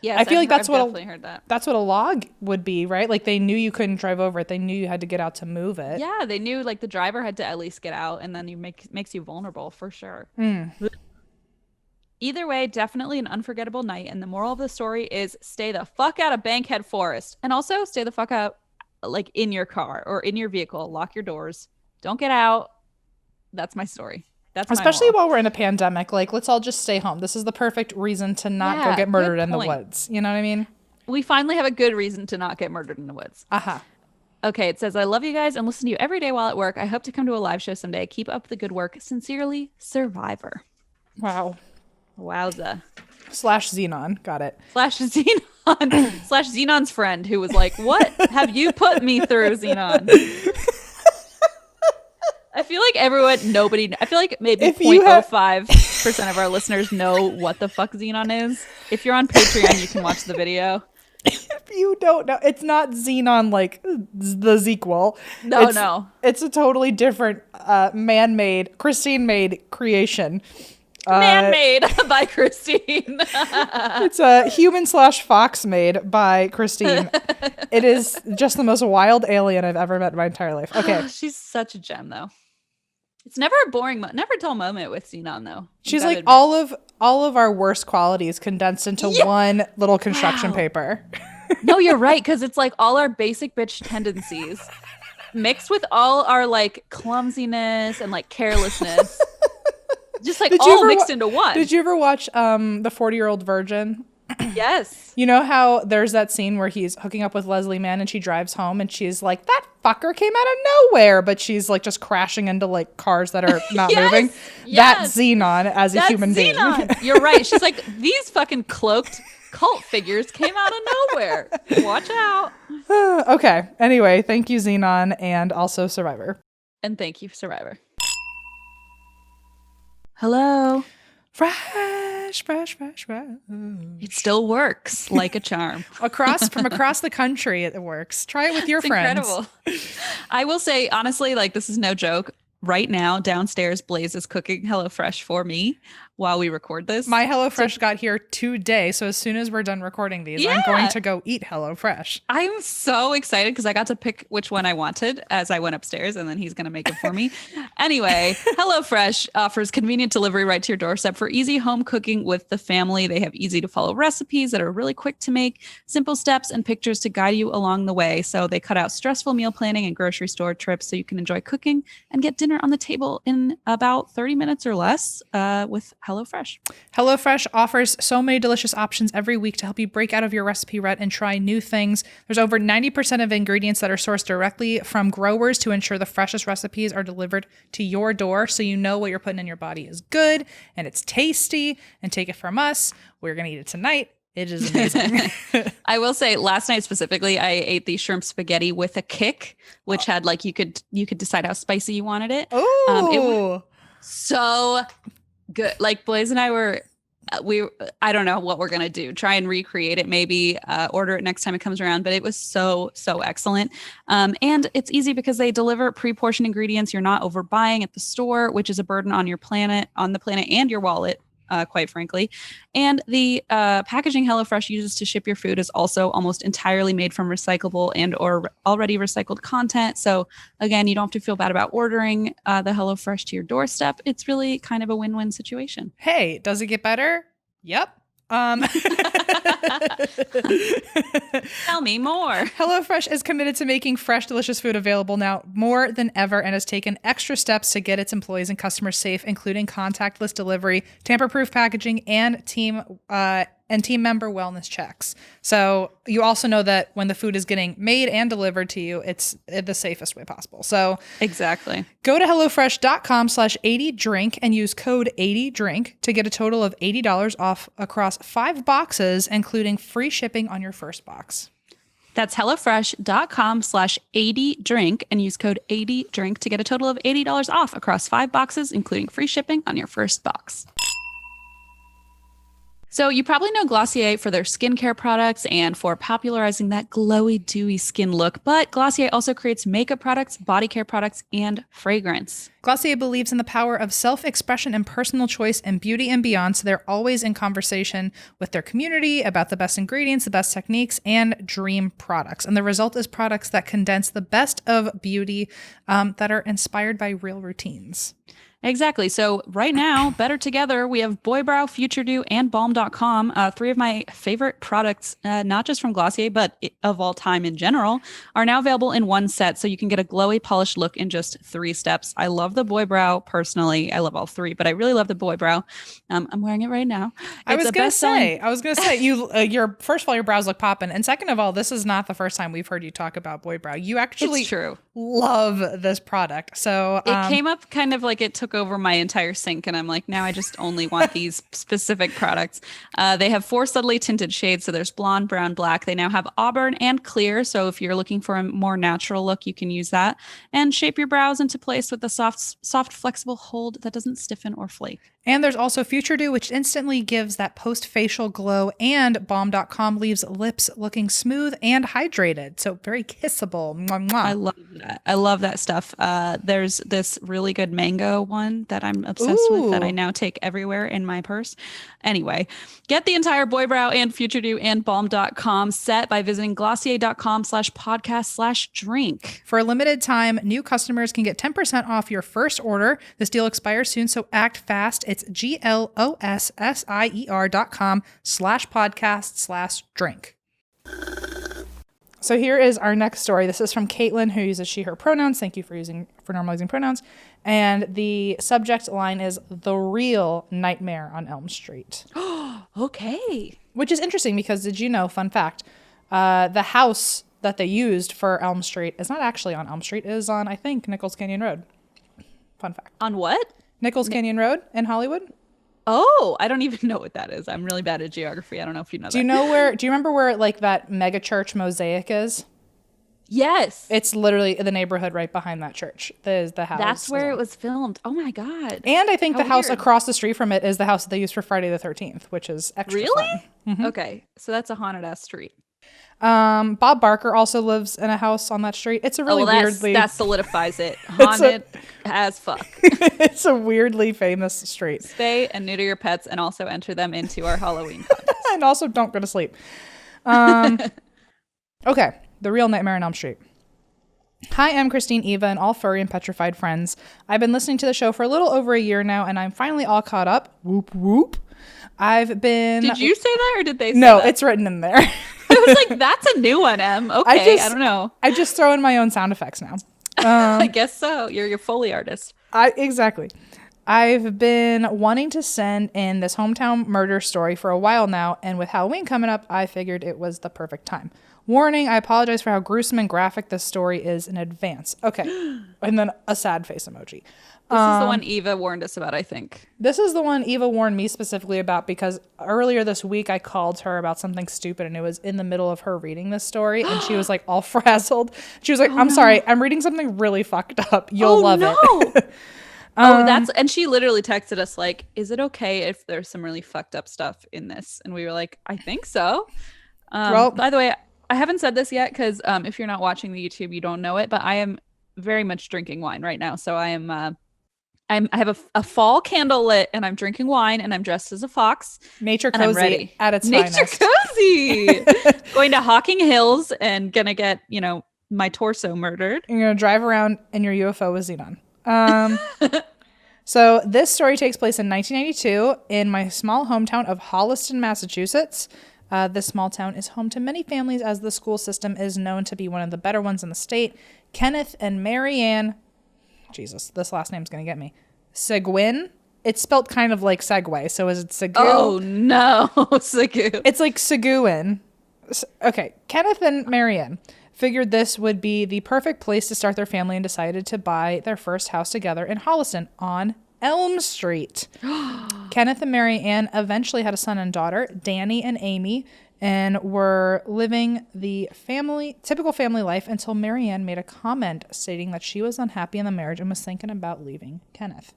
Yes, I feel like I've definitely heard that. That's what a log would be, right? Like they knew you couldn't drive over it. They knew you had to get out to move it. Yeah, they knew like the driver had to at least get out, and then makes you vulnerable for sure. Either way, definitely an unforgettable night. And the moral of the story is stay the fuck out of Bankhead Forest, and also stay the fuck out like in your car or in your vehicle. Lock your doors. Don't get out. That's my story. That's especially while we're in a pandemic. Like, let's all just stay home. This is the perfect reason to not go get murdered in the woods. You know what I mean? We finally have a good reason to not get murdered in the woods. Okay, it says, I love you guys and listen to you every day while at work. I hope to come to a live show someday. Keep up the good work. Sincerely, Survivor. Wow. Wowza. /Xenon. Got it. /Xenon. /Xenon's friend who was like, what have you put me through, Xenon? I feel like I feel like maybe 0.05% of our listeners know what the fuck Xenon is. If you're on Patreon, you can watch the video. If you don't know, it's not Xenon like the sequel. No. It's a totally different man-made, Christine-made creation. Man-made by Christine. It's a human/fox made by Christine. It is just the most wild alien I've ever met in my entire life. Okay. She's such a gem, though. It's never a boring, never a dull moment with Xenon, though. She's like all of our worst qualities condensed into one little construction paper. No, you're right, because it's like all our basic bitch tendencies mixed with all our like clumsiness and like carelessness. Just like all mixed into one. Did you ever watch the 40-Year-Old Virgin? Yes. You know how there's that scene where he's hooking up with Leslie Mann and she drives home and she's like, that fucker came out of nowhere, but she's like just crashing into like cars that are not moving. That's Xenon as a human being. You're right. She's like, these fucking cloaked cult figures came out of nowhere. Watch out. Okay. Anyway, thank you, Xenon, and also Survivor. And thank you, Survivor. Hello. Fresh. It still works like a charm. From across the country, it works. Try it with your friends. Incredible. I will say, honestly, like this is no joke. Right now, downstairs, Blaze is cooking HelloFresh for me while we record this. My HelloFresh got here today, so as soon as we're done recording these, I'm going to go eat HelloFresh. I'm so excited because I got to pick which one I wanted as I went upstairs, and then he's going to make it for me. Anyway, HelloFresh offers convenient delivery right to your doorstep for easy home cooking with the family. They have easy-to-follow recipes that are really quick to make, simple steps, and pictures to guide you along the way. So they cut out stressful meal planning and grocery store trips so you can enjoy cooking and get dinner on the table in about 30 minutes or less with HelloFresh. HelloFresh offers so many delicious options every week to help you break out of your recipe rut and try new things. There's over 90% of ingredients that are sourced directly from growers to ensure the freshest recipes are delivered to your door, so you know what you're putting in your body is good and it's tasty. And take it from us, we're going to eat it tonight. It is amazing. I will say last night specifically, I ate the shrimp spaghetti with a kick, which had like you could decide how spicy you wanted it. Oh, it was so good. Like Blaze and I I don't know what we're gonna do. Try and recreate it, maybe order it next time it comes around. But it was so excellent, and it's easy because they deliver pre-portioned ingredients. You're not overbuying at the store, which is a burden on the planet, and your wallet. Quite frankly. And the packaging HelloFresh uses to ship your food is also almost entirely made from recyclable and or already recycled content. So again, you don't have to feel bad about ordering the HelloFresh to your doorstep. It's really kind of a win-win situation. Hey, does it get better? Yep. Tell me more. HelloFresh is committed to making fresh, delicious food available now more than ever and has taken extra steps to get its employees and customers safe, including contactless delivery, tamper-proof packaging, and team member wellness checks. So you also know that when the food is getting made and delivered to you, it's the safest way possible. So exactly. Go to HelloFresh.com/80drink and use code 80drink to get a total of $80 off across 5 boxes, including free shipping on your first box. That's HelloFresh.com/80drink and use code 80drink to get a total of $80 off across 5 boxes, including free shipping on your first box. So you probably know Glossier for their skincare products and for popularizing that glowy, dewy skin look, but Glossier also creates makeup products, body care products, and fragrance. Glossier believes in the power of self-expression and personal choice in beauty and beyond, so they're always in conversation with their community about the best ingredients, the best techniques, and dream products. And the result is products that condense the best of beauty that are inspired by real routines. Exactly. So right now, better together, we have Boy Brow, Future Dew, and Balm.com. Three of my favorite products, not just from Glossier, but of all time in general, are now available in one set. So you can get a glowy, polished look in just 3 steps. I love the Boy Brow personally. I love all 3, but I really love the Boy Brow. I'm wearing it right now. I was gonna say, your first of all, your brows look popping, and second of all, this is not the first time we've heard you talk about Boy Brow. You actually love this product. So it came up kind of like it took over my entire sink, and I'm like, now I just only want these specific products. They have 4 subtly tinted shades, so there's blonde, brown, black. They now have auburn and clear, so if you're looking for a more natural look, you can use that. And shape your brows into place with a soft, flexible hold that doesn't stiffen or flake. And there's also Future Dew, which instantly gives that post-facial glow, and Balm.com leaves lips looking smooth and hydrated. So very kissable. Mwah, mwah. I love that. I love that stuff. There's this really good mango one that I'm obsessed with that I now take everywhere in my purse. Anyway, get the entire Boy Brow and Future Dew and Balm.com set by visiting glossier.com/podcast/drink. For a limited time, new customers can get 10% off your first order. This deal expires soon, so act fast. It's glossier.com/podcast/drink. So here is our next story. This is from Caitlin, who uses she, her pronouns. Thank you for normalizing pronouns. And the subject line is The Real Nightmare on Elm Street. Okay. Which is interesting because, did you know, fun fact, the house that they used for Elm Street is not actually on Elm Street. It is on, I think, Nichols Canyon Road. Fun fact. On what? Nichols Canyon Road in Hollywood. Oh, I don't even know what that is. I'm really bad at geography. I don't know if you know that. Do you remember where like that mega church mosaic is? Yes. It's literally the neighborhood right behind that church. The house. That's where it was filmed. Oh my God. And I think the house across the street from it is the house that they used for Friday the 13th, which is extra really fun. Mm-hmm. Okay. So that's a haunted ass street. Bob Barker also lives in a house on that street. It's a really weirdly... That solidifies it. Haunted as fuck. It's a weirdly famous street. Stay and neuter your pets and also enter them into our Halloween contest. And also don't go to sleep. Okay. The Real Nightmare on Elm Street. Hi, I'm Christine, Eva, and all furry and petrified friends. I've been listening to the show for a little over a year now, and I'm finally all caught up. Whoop, whoop. Did you say that or did they say No, that? it's written in there. I was like, that's a new one, Em. Okay, I don't know. I just throw in my own sound effects now. I guess so. You're your Foley artist. Exactly. I've been wanting to send in this hometown murder story for a while now, and with Halloween coming up, I figured it was the perfect time. Warning, I apologize for how gruesome and graphic this story is in advance. Okay. And then a sad face emoji. This is the one Eva warned us about, I think. This is the one Eva warned me specifically about because earlier this week I called her about something stupid and it was in the middle of her reading this story and she was like all frazzled. She was like, I'm sorry, I'm reading something really fucked up. You'll love it. And she literally texted us like, is it okay if there's some really fucked up stuff in this? And we were like, I think so. Well, by the way, I haven't said this yet because if you're not watching the YouTube, you don't know it, but I am very much drinking wine right now. So I am... I have a fall candle lit and I'm drinking wine and I'm dressed as a fox. Nature cozy and I'm ready. At its Nature finest. cozy. Going to Hocking Hills and gonna get, my torso murdered. You're going to drive around in your UFO with Xenon. So this story takes place in 1992 in my small hometown of Holliston, Massachusetts. This small town is home to many families as the school system is known to be one of the better ones in the state. Kenneth and Marianne... Jesus, this last name's going to get me. Seguin. It's spelled kind of like Segway. So is it Segu? Oh, no. Segu. It's like Seguin. Okay. Kenneth and Marianne figured this would be the perfect place to start their family and decided to buy their first house together in Holliston on Elm Street. Kenneth and Marianne eventually had a son and daughter, Danny and Amy, and were living the typical family life until Marianne made a comment stating that she was unhappy in the marriage and was thinking about leaving Kenneth.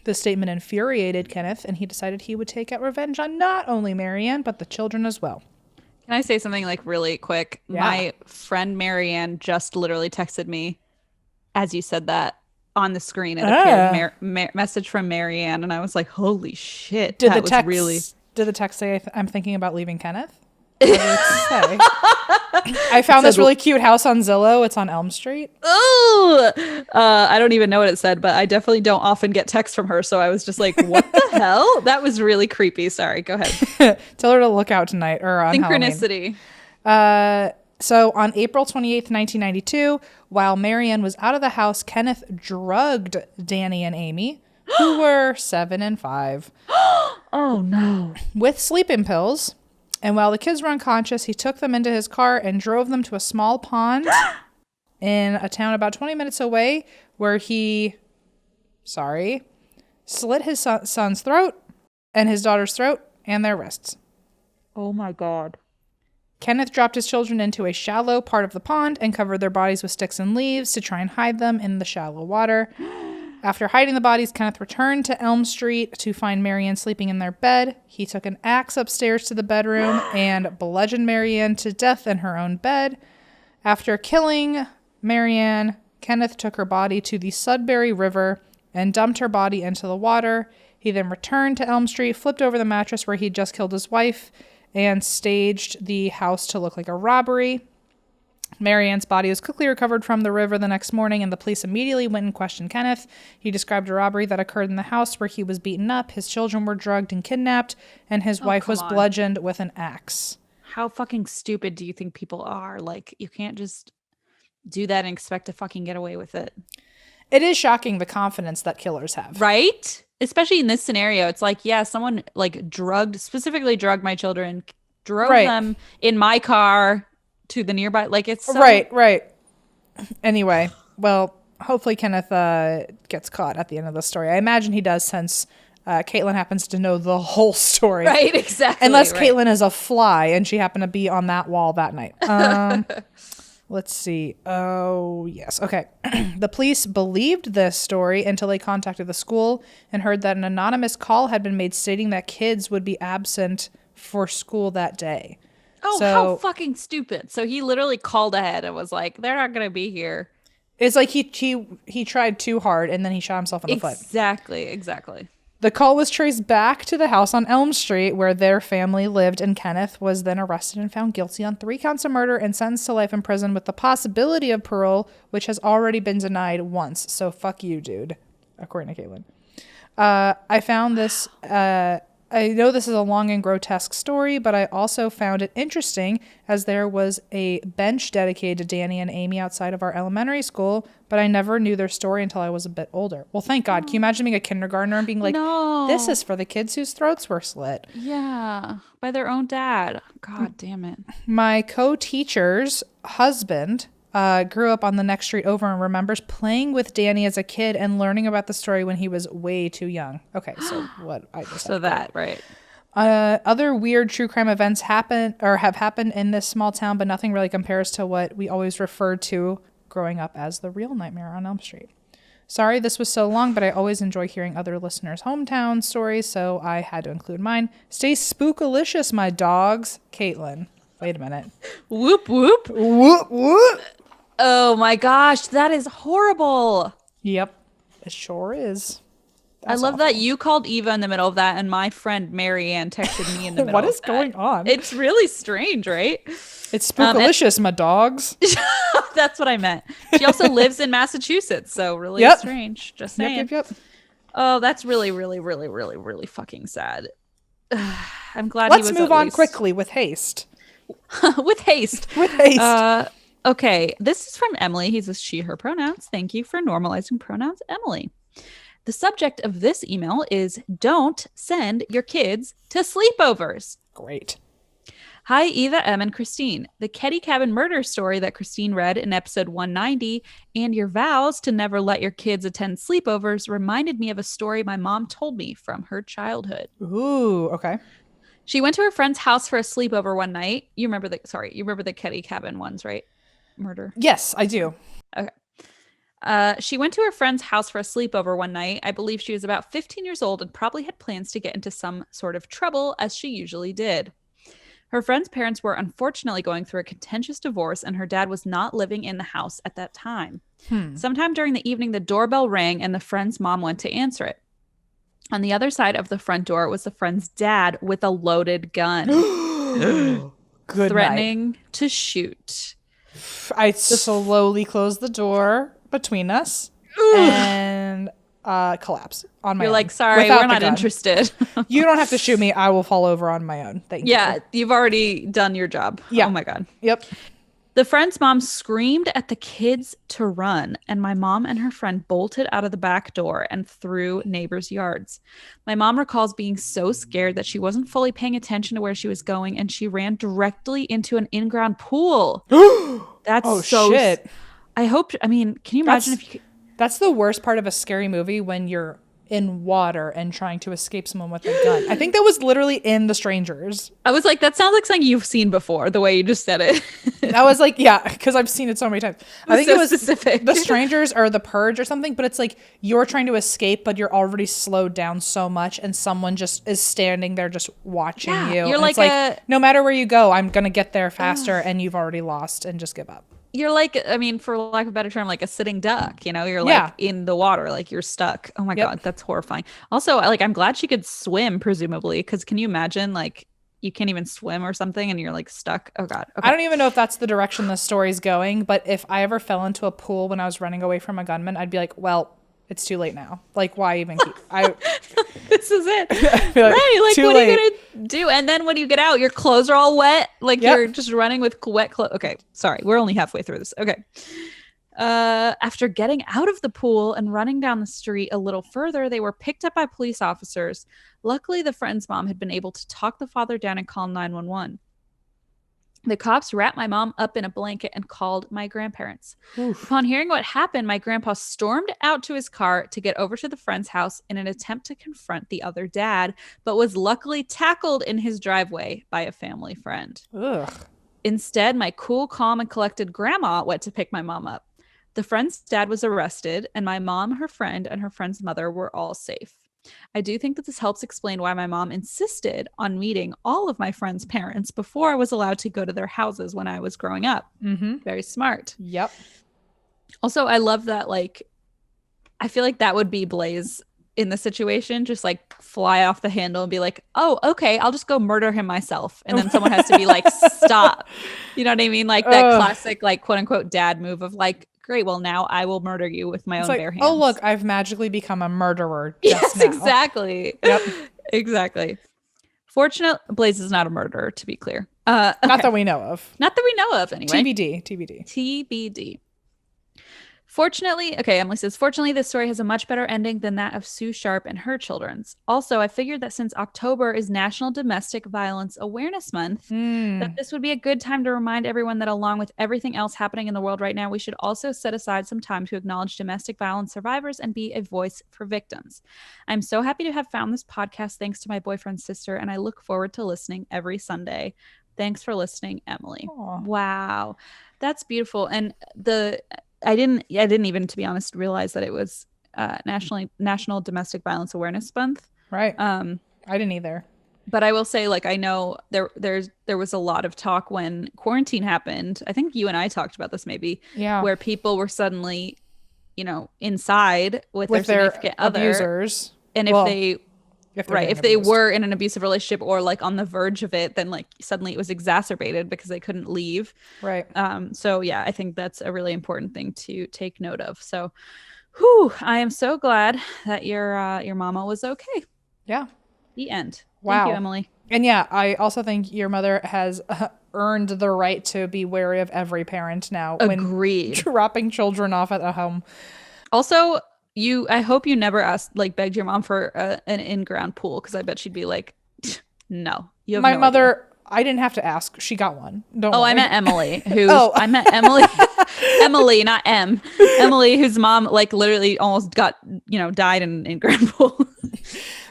The statement infuriated Kenneth, and he decided he would take out revenge on not only Marianne, but the children as well. Can I say something like really quick? Yeah. My friend Marianne just literally texted me as you said that on the screen. It appeared message from Marianne, and I was like, "Holy shit!" Did the text say I'm thinking about leaving Kenneth? What did it say? I found this really cute house on Zillow. It's on Elm Street. Oh, I don't even know what it said, but I definitely don't often get texts from her. So I was just like, what the hell? That was really creepy. Sorry. Go ahead. Tell her to look out tonight or on Synchronicity. Halloween. So on April 28th, 1992, while Marianne was out of the house, Kenneth drugged Danny and Amy, who were 7 and 5. Oh, no. With sleeping pills. And while the kids were unconscious, he took them into his car and drove them to a small pond in a town about 20 minutes away where he, slit his son's throat and his daughter's throat and their wrists. Oh, my God. Kenneth dropped his children into a shallow part of the pond and covered their bodies with sticks and leaves to try and hide them in the shallow water. After hiding the bodies, Kenneth returned to Elm Street to find Marianne sleeping in their bed. He took an axe upstairs to the bedroom and bludgeoned Marianne to death in her own bed. After killing Marianne, Kenneth took her body to the Sudbury River and dumped her body into the water. He then returned to Elm Street, flipped over the mattress where he'd just killed his wife, and staged the house to look like a robbery. Marianne's body was quickly recovered from the river the next morning, and the police immediately went and questioned Kenneth. He described a robbery that occurred in the house where he was beaten up, his children were drugged and kidnapped, and his wife was bludgeoned with an axe. How fucking stupid do you think people are? Like, you can't just do that and expect to fucking get away with it. It is shocking the confidence that killers have. Right? Especially in this scenario. It's like, yeah, someone like specifically drugged my children, drove them in my car to the nearby, like it's so... right. Anyway, well, hopefully Kenneth gets caught at the end of the story. I imagine he does, since Caitlin happens to know the whole story. Right, exactly. Unless Caitlin is a fly and she happened to be on that wall that night. Let's see. Oh, yes. Okay. The police believed this story until they contacted the school and heard that an anonymous call had been made stating that kids would be absent for school that day. Oh, how fucking stupid. So he literally called ahead and was like, they're not going to be here. It's like he tried too hard and then he shot himself in the foot. Exactly. The call was traced back to the house on Elm Street where their family lived, and Kenneth was then arrested and found guilty on 3 counts of murder and sentenced to life in prison with the possibility of parole, which has already been denied once. So fuck you, dude, according to Caitlin. I found this... I know this is a long and grotesque story, but I also found it interesting as there was a bench dedicated to Danny and Amy outside of our elementary school, but I never knew their story until I was a bit older. Well, thank God. Can you imagine being a kindergartner and being like, this is for the kids whose throats were slit? Yeah, by their own dad. God damn it. My co-teacher's husband grew up on the next street over and remembers playing with Danny as a kid and learning about the story when he was way too young. Okay, so what I just so that right. Other weird true crime events have happened in this small town, but nothing really compares to what we always referred to growing up as the real Nightmare on Elm Street. Sorry this was so long, but I always enjoy hearing other listeners' hometown stories, so I had to include mine. Stay spookalicious, my dogs. Caitlin. Wait a minute. Whoop, whoop. Whoop, whoop. Oh my gosh, that is horrible. Yep, it sure is. That's I love awful. that you called Eva in the middle of that and my friend Marianne texted me in the middle What of is going on? It's really strange, right? It's spookalicious, my dogs. That's what I meant. She also lives in Massachusetts, so really strange. Just saying. Yep. Oh, that's really, really, really, really, really fucking sad. I'm glad Let's move on quickly with haste. With haste. Okay, this is from Emily. He's a she, her pronouns. Thank you for normalizing pronouns, Emily. The subject of this email is don't send your kids to sleepovers. Great. Hi, Eva, Em, and Christine. The Ketty Cabin murder story that Christine read in episode 190 and your vows to never let your kids attend sleepovers reminded me of a story my mom told me from her childhood. Ooh, okay. She went to her friend's house for a sleepover one night. You remember the Ketty Cabin ones, right? Murder. Yes, I do. Okay. She went to her friend's house for a sleepover one night. I believe she was about 15 years old and probably had plans to get into some sort of trouble, as she usually did. Her friend's parents were unfortunately going through a contentious divorce, and her dad was not living in the house at that time. Sometime during the evening, the doorbell rang, and the friend's mom went to answer it. On the other side of the front door was the friend's dad with a loaded gun, threatening to shoot. I slowly close the door between us and collapse on my own. You're like, sorry, we're not interested. You don't have to shoot me. I will fall over on my own. Thank you. Yeah, you've already done your job. Yeah. Oh my God. Yep. The friend's mom screamed at the kids to run, and my mom and her friend bolted out of the back door and through neighbors' yards. My mom recalls being so scared that she wasn't fully paying attention to where she was going, and she ran directly into an in-ground pool. That's shit. I mean, can you imagine if you could... That's the worst part of a scary movie, when you're in water and trying to escape someone with a gun. I think that was literally in The Strangers. I was like, that sounds like something you've seen before, the way you just said it. I was like, yeah, because I've seen it so many times. I think so it was specific. The Strangers or The Purge or something, but it's like you're trying to escape, but you're already slowed down so much, and someone just is standing there just watching you. You're like, no matter where you go, I'm going to get there faster, and you've already lost, and just give up. You're like, I mean, for lack of a better term, like a sitting duck, you know, you're like in the water, like you're stuck. Oh my God, that's horrifying. Also, like, I'm glad she could swim, presumably, because can you imagine, like, you can't even swim or something and you're like stuck? Oh God. Okay. I don't even know if that's the direction the story's going, but if I ever fell into a pool when I was running away from a gunman, I'd be like, well, it's too late now. Like, why even keep... This is it. Like, right. Like, what late. are you going to do? And then when you get out, your clothes are all wet. Like, you're just running with wet clothes. Okay. Sorry. We're only halfway through this. Okay. After getting out of the pool and running down the street a little further, they were picked up by police officers. Luckily, the friend's mom had been able to talk the father down and call 911. The cops wrapped my mom up in a blanket and called my grandparents. Oof. Upon hearing what happened, my grandpa stormed out to his car to get over to the friend's house in an attempt to confront the other dad, but was luckily tackled in his driveway by a family friend. Ugh. Instead, my cool, calm, and collected grandma went to pick my mom up. The friend's dad was arrested, and my mom, her friend, and her friend's mother were all safe. I do think that this helps explain why my mom insisted on meeting all of my friends' parents before I was allowed to go to their houses when I was growing up. Mm-hmm. Very smart. Yep. Also, I love that, like, I feel like that would be Blaze in the situation, just like fly off the handle and be like, oh, okay, I'll just go murder him myself. And then someone has to be like, stop. You know what I mean? Like that classic, like, quote unquote, dad move of like, great, well, now I will murder you with my own bare hands. Oh, look, I've magically become a murderer. Yes, now. Exactly. Yep. Exactly. Fortunately, Blaze is not a murderer, to be clear. Okay. Not that we know of. Not that we know of, anyway. TBD. Fortunately, Emily says, fortunately, this story has a much better ending than that of Sue Sharp and her children's. Also, I figured that since October is National Domestic Violence Awareness Month, that this would be a good time to remind everyone that along with everything else happening in the world right now, we should also set aside some time to acknowledge domestic violence survivors and be a voice for victims. I'm so happy to have found this podcast thanks to my boyfriend's sister, and I look forward to listening every Sunday. Thanks for listening, Emily. Aww. Wow. That's beautiful. And I didn't even, to be honest, realize that it was National Domestic Violence Awareness Month. Right. I didn't either. But I will say, like, I know there was a lot of talk when quarantine happened. I think you and I talked about this maybe. Yeah. Where people were suddenly, you know, inside with their significant other. Abusers. And if they were in an abusive relationship or like on the verge of it, then like suddenly it was exacerbated because they couldn't leave. Right. So yeah, I think that's a really important thing to take note of. So, I am so glad that your mama was okay. Yeah. The end. Wow. Thank you, Emily. And yeah, I also think your mother has earned the right to be wary of every parent now. Agreed. When dropping children off at a home. Also, I hope you never begged your mom for an in-ground pool, because I bet she'd be like, no. My mother I didn't have to ask. She got one. Don't Oh, worry. I meant Emily. I meant Emily. Emily, not M. Emily, whose mom like literally almost got, died in Granville.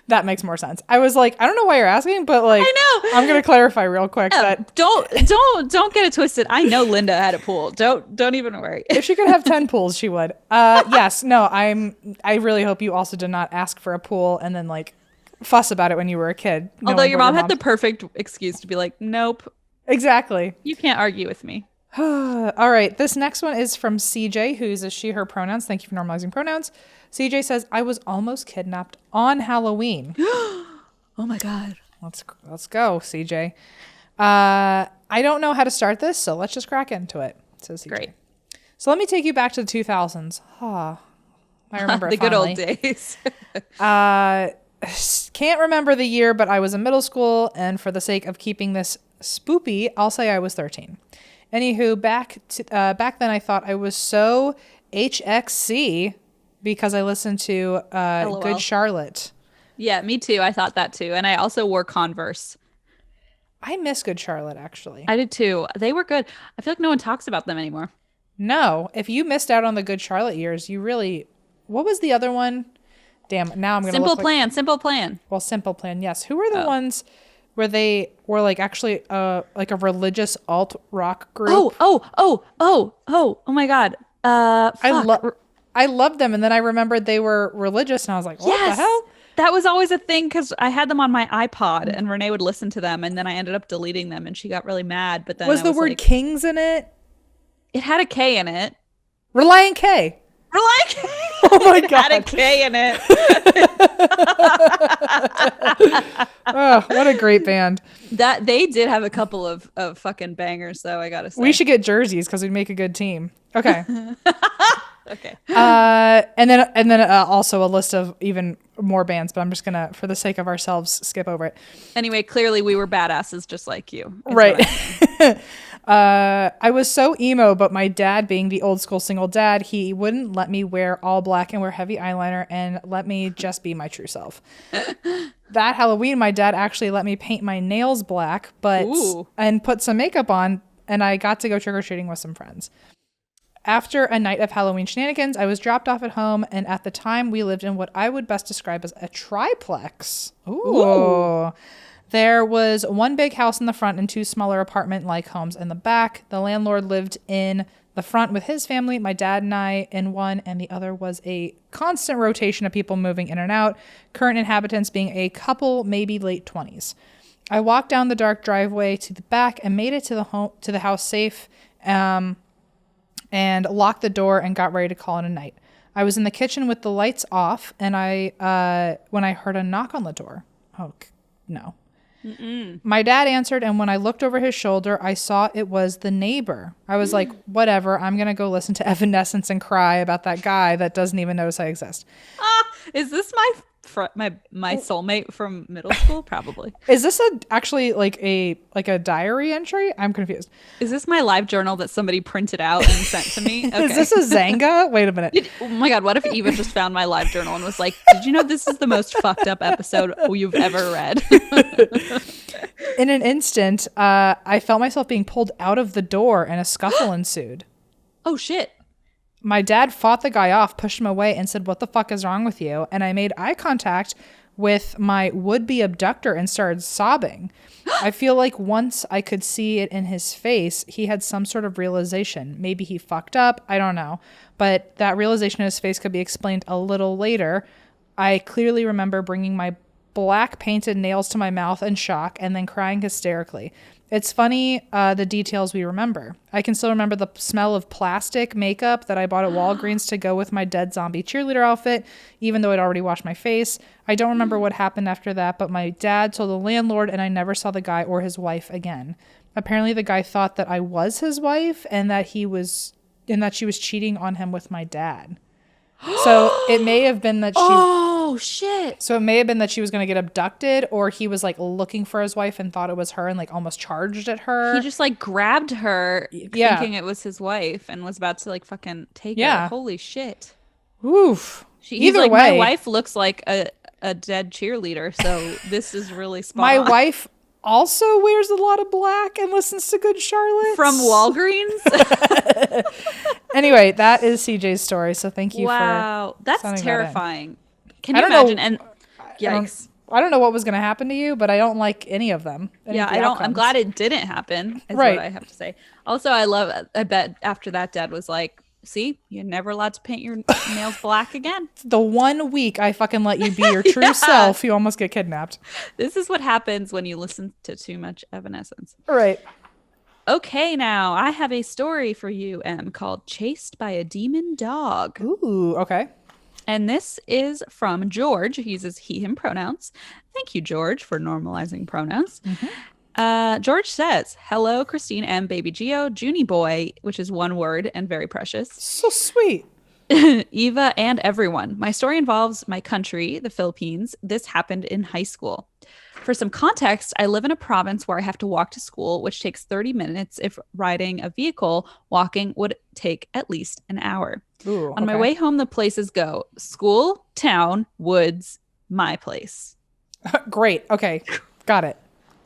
That makes more sense. I was like, I don't know why you're asking, but like, I know. I'm gonna clarify real quick that Don't get it twisted. I know Linda had a pool. Don't even worry. if she could have 10 pools, she would. Yes, no, I really hope you also did not ask for a pool and then like fuss about it when you were a kid. Although your mom had the perfect excuse to be like, nope. Exactly. You can't argue with me. All right. This next one is from CJ, who's a she, her pronouns. Thank you for normalizing pronouns. CJ says, I was almost kidnapped on Halloween. Oh my God. Let's go, CJ. I don't know how to start this, so let's just crack into it, says CJ. Great. So let me take you back to the 2000s. I remember the it good fondly. old days. Can't remember the year, but I was in middle school, and for the sake of keeping this spoopy, I'll say I was 13. Anywho, back then I thought I was so HXC because I listened to Good Charlotte. Yeah, me too. I thought that too. And I also wore Converse. I miss Good Charlotte, actually. I did too. They were good. I feel like no one talks about them anymore. No, if you missed out on the Good Charlotte years, you really... What was the other one? Damn, now I'm going to Simple Plan. Well, Simple Plan, yes. Who were the ones where they were like actually like a religious alt rock group? Oh my God. I loved them, and then I remembered they were religious, and I was like, what the hell? That was always a thing because I had them on my iPod, and Renee would listen to them, and then I ended up deleting them, and she got really mad. But then Was the word Kings in it? It had a K in it. Reliant K. Reliant K. Oh my God. It had a K in it. Oh, what a great band. That they did have a couple of fucking bangers, though, I gotta say. We should get jerseys because we'd make a good team. Okay. Okay. And then also a list of even more bands, but I'm just gonna, for the sake of ourselves, skip over it. Anyway, clearly we were badasses just like you. Right. I was so emo, but my dad, being the old school single dad, he wouldn't let me wear all black and wear heavy eyeliner and let me just be my true self. That Halloween, my dad actually let me paint my nails black, and put some makeup on, and I got to go trick-or-treating with some friends. After a night of Halloween shenanigans, I was dropped off at home, and at the time, we lived in what I would best describe as a triplex. Ooh. There was one big house in the front and two smaller apartment-like homes in the back. The landlord lived in the front with his family, my dad and I in one, and the other was a constant rotation of people moving in and out, current inhabitants being a couple, maybe late 20s. I walked down the dark driveway to the back and made it to the house safe, and locked the door and got ready to call it a night. I was in the kitchen with the lights off, and when I heard a knock on the door. Oh, no. Mm-mm. My dad answered, and when I looked over his shoulder, I saw it was the neighbor. I was like, whatever, I'm going to go listen to Evanescence and cry about that guy that doesn't even notice I exist. Is this my soulmate from middle school? Probably. Is this actually like a diary entry? I'm confused. Is this my live journal that somebody printed out and sent to me? Okay. Is this a Zanga? Wait a minute. Oh my God, what if Eva just found my live journal and was like, did you know this is the most fucked up episode you've ever read? In an instant, I felt myself being pulled out of the door and a scuffle ensued. Oh shit. My dad fought the guy off, pushed him away, and said, what the fuck is wrong with you? And I made eye contact with my would-be abductor and started sobbing. I feel like once I could see it in his face, he had some sort of realization. Maybe he fucked up. I don't know. But that realization in his face could be explained a little later. I clearly remember bringing my black painted nails to my mouth in shock and then crying hysterically. It's funny, the details we remember. I can still remember the smell of plastic makeup that I bought at Walgreens to go with my dead zombie cheerleader outfit, even though I'd already washed my face. I don't remember what happened after that, but my dad told the landlord, and I never saw the guy or his wife again. Apparently the guy thought that I was his wife and that she was cheating on him with my dad. So it may have been that she... Oh, shit. So it may have been that she was going to get abducted, or he was like looking for his wife and thought it was her and like almost charged at her. He just like grabbed her thinking it was his wife and was about to like fucking take her. Holy shit. Oof. Either way. My wife looks like a dead cheerleader, so this is really spot on. My wife also wears a lot of black and listens to Good Charlotte From Walgreens. Anyway, that is CJ's story. So thank you Wow, for that's sending terrifying. Can I you don't know- imagine? And yikes. I don't know what was going to happen to you, but I don't like any of them. any Yeah, of the I'm outcomes. glad it didn't happen, is Right. what I have to say. Also, I bet after that, Dad was like, see, you're never allowed to paint your nails black again. The 1 week I fucking let you be your true self, you almost get kidnapped. This is what happens when you listen to too much Evanescence. Right. Okay, now I have a story for you, Em, called Chased by a Demon Dog. Ooh, okay. And this is from George. He uses he, him pronouns. Thank you, George, for normalizing pronouns. George says, hello, Christine M, Baby Geo, Junie Boy, which is one word and very precious. So sweet. Eva and everyone. My story involves my country, the Philippines. This happened in high school. For some context, I live in a province where I have to walk to school, which takes 30 minutes if riding a vehicle. Walking would take at least an hour. Ooh, On my okay. way home, the places go school, town, woods, my place. Great. Okay. Got it.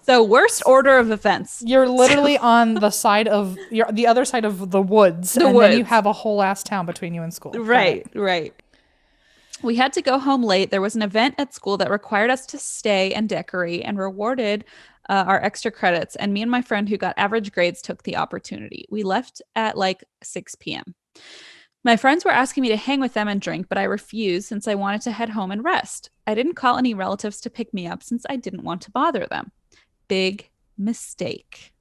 So worst order of offense. You're literally on the side of the other side of the woods. The and then you woods. have a whole ass town between you and school. Got Right, it. right. We had to go home late. There was an event at school that required us to stay and decorate and rewarded our extra credits. And me and my friend who got average grades took the opportunity. We left at like 6 p.m. My friends were asking me to hang with them and drink, but I refused since I wanted to head home and rest. I didn't call any relatives to pick me up since I didn't want to bother them. Big mistake.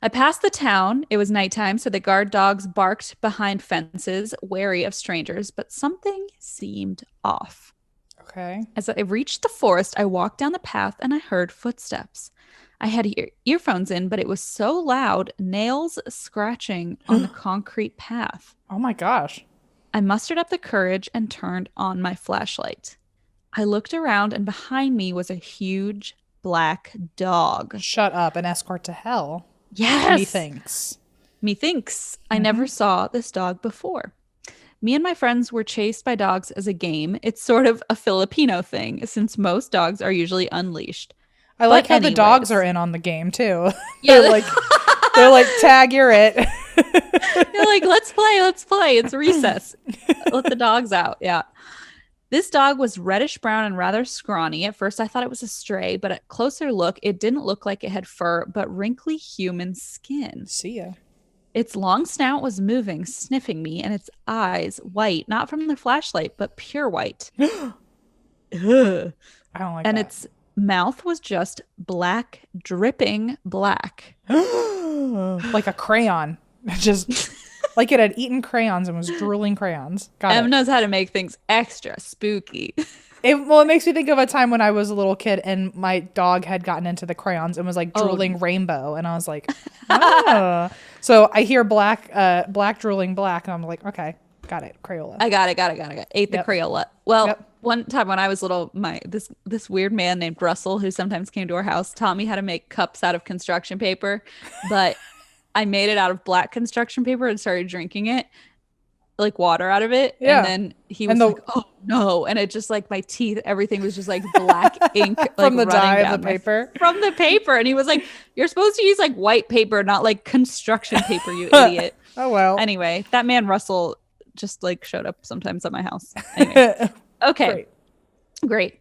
I passed the town. It was nighttime, so the guard dogs barked behind fences, wary of strangers, but something seemed off. Okay. As I reached the forest, I walked down the path and I heard footsteps. I had earphones in, but it was so loud, nails scratching on the concrete path. Oh my gosh. I mustered up the courage and turned on my flashlight. I looked around, and behind me was a huge black dog. Shut up. An escort to hell. Yes. Methinks. Methinks. I never saw this dog before. Me and my friends were chased by dogs as a game. It's sort of a Filipino thing, since most dogs are usually unleashed. I like But how the dogs anyways. are in on the game too. Yeah. they're like, tag, you're it. They're like, let's play. It's recess. Let the dogs out. Yeah. This dog was reddish brown and rather scrawny. At first, I thought it was a stray, but at closer look, it didn't look like it had fur, but wrinkly human skin. See ya. Its long snout was moving, sniffing me, and its eyes, white, not from the flashlight, but pure white. Ugh. I don't like And that. its mouth was just black, dripping black. Like a crayon. Just like it had eaten crayons and was drooling crayons. Got Em it. knows how to make things extra spooky. It makes me think of a time when I was a little kid and my dog had gotten into the crayons and was like drooling rainbow, and I was like, oh. So I hear black drooling black, and I'm like, okay, got it, Crayola. I got it. Ate the Yep. Crayola. Well, Yep. one time when I was little, this weird man named Russell, who sometimes came to our house, taught me how to make cups out of construction paper, but I made it out of black construction paper and started drinking it, like water out of it. Yeah. And then he was And the- like, oh no. And it just like my teeth, everything was just like black ink like, From the running dye of down the my- paper? From the paper. And he was like, you're supposed to use like white paper, not like construction paper, you idiot. Oh well. Anyway, that man Russell just like showed up sometimes at my house. Anyway. Okay. Great.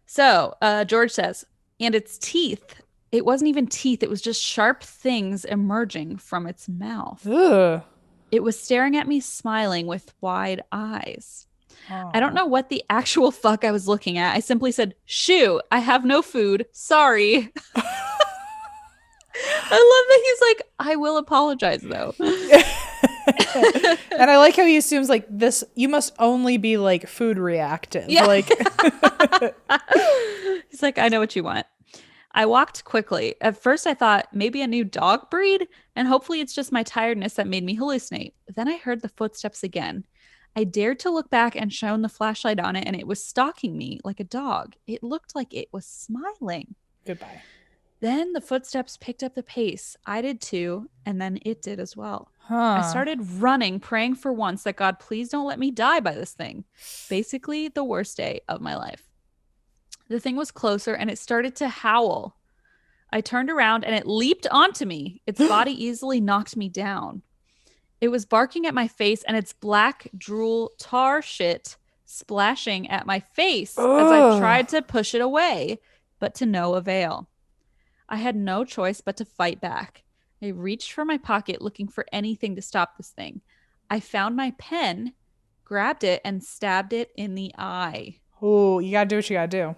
So George says, and its teeth, it wasn't even teeth. It was just sharp things emerging from its mouth. Ugh. It was staring at me, smiling with wide eyes. Oh. I don't know what the actual fuck I was looking at. I simply said, shoo, I have no food. Sorry. I love that he's like, I will apologize though. And I like how he assumes like this, you must only be like food reactive. Yeah. Like He's like, I know what you want. I walked quickly. At first, I thought maybe a new dog breed, and hopefully it's just my tiredness that made me hallucinate. Then I heard the footsteps again. I dared to look back and shone the flashlight on it, and it was stalking me like a dog. It looked like it was smiling. goodbye. Then the footsteps picked up the pace. I did too, and then it did as well. Huh. I started running, praying for once that God, please don't let me die by this thing. Basically, the worst day of my life. The thing was closer and it started to howl. I turned around and it leaped onto me. Its body easily knocked me down. It was barking at my face and its black drool tar shit splashing at my face as I tried to push it away, but to no avail. I had no choice but to fight back. I reached for my pocket looking for anything to stop this thing. I found my pen, grabbed it, and stabbed it in the eye. Ooh, you gotta do what you gotta do.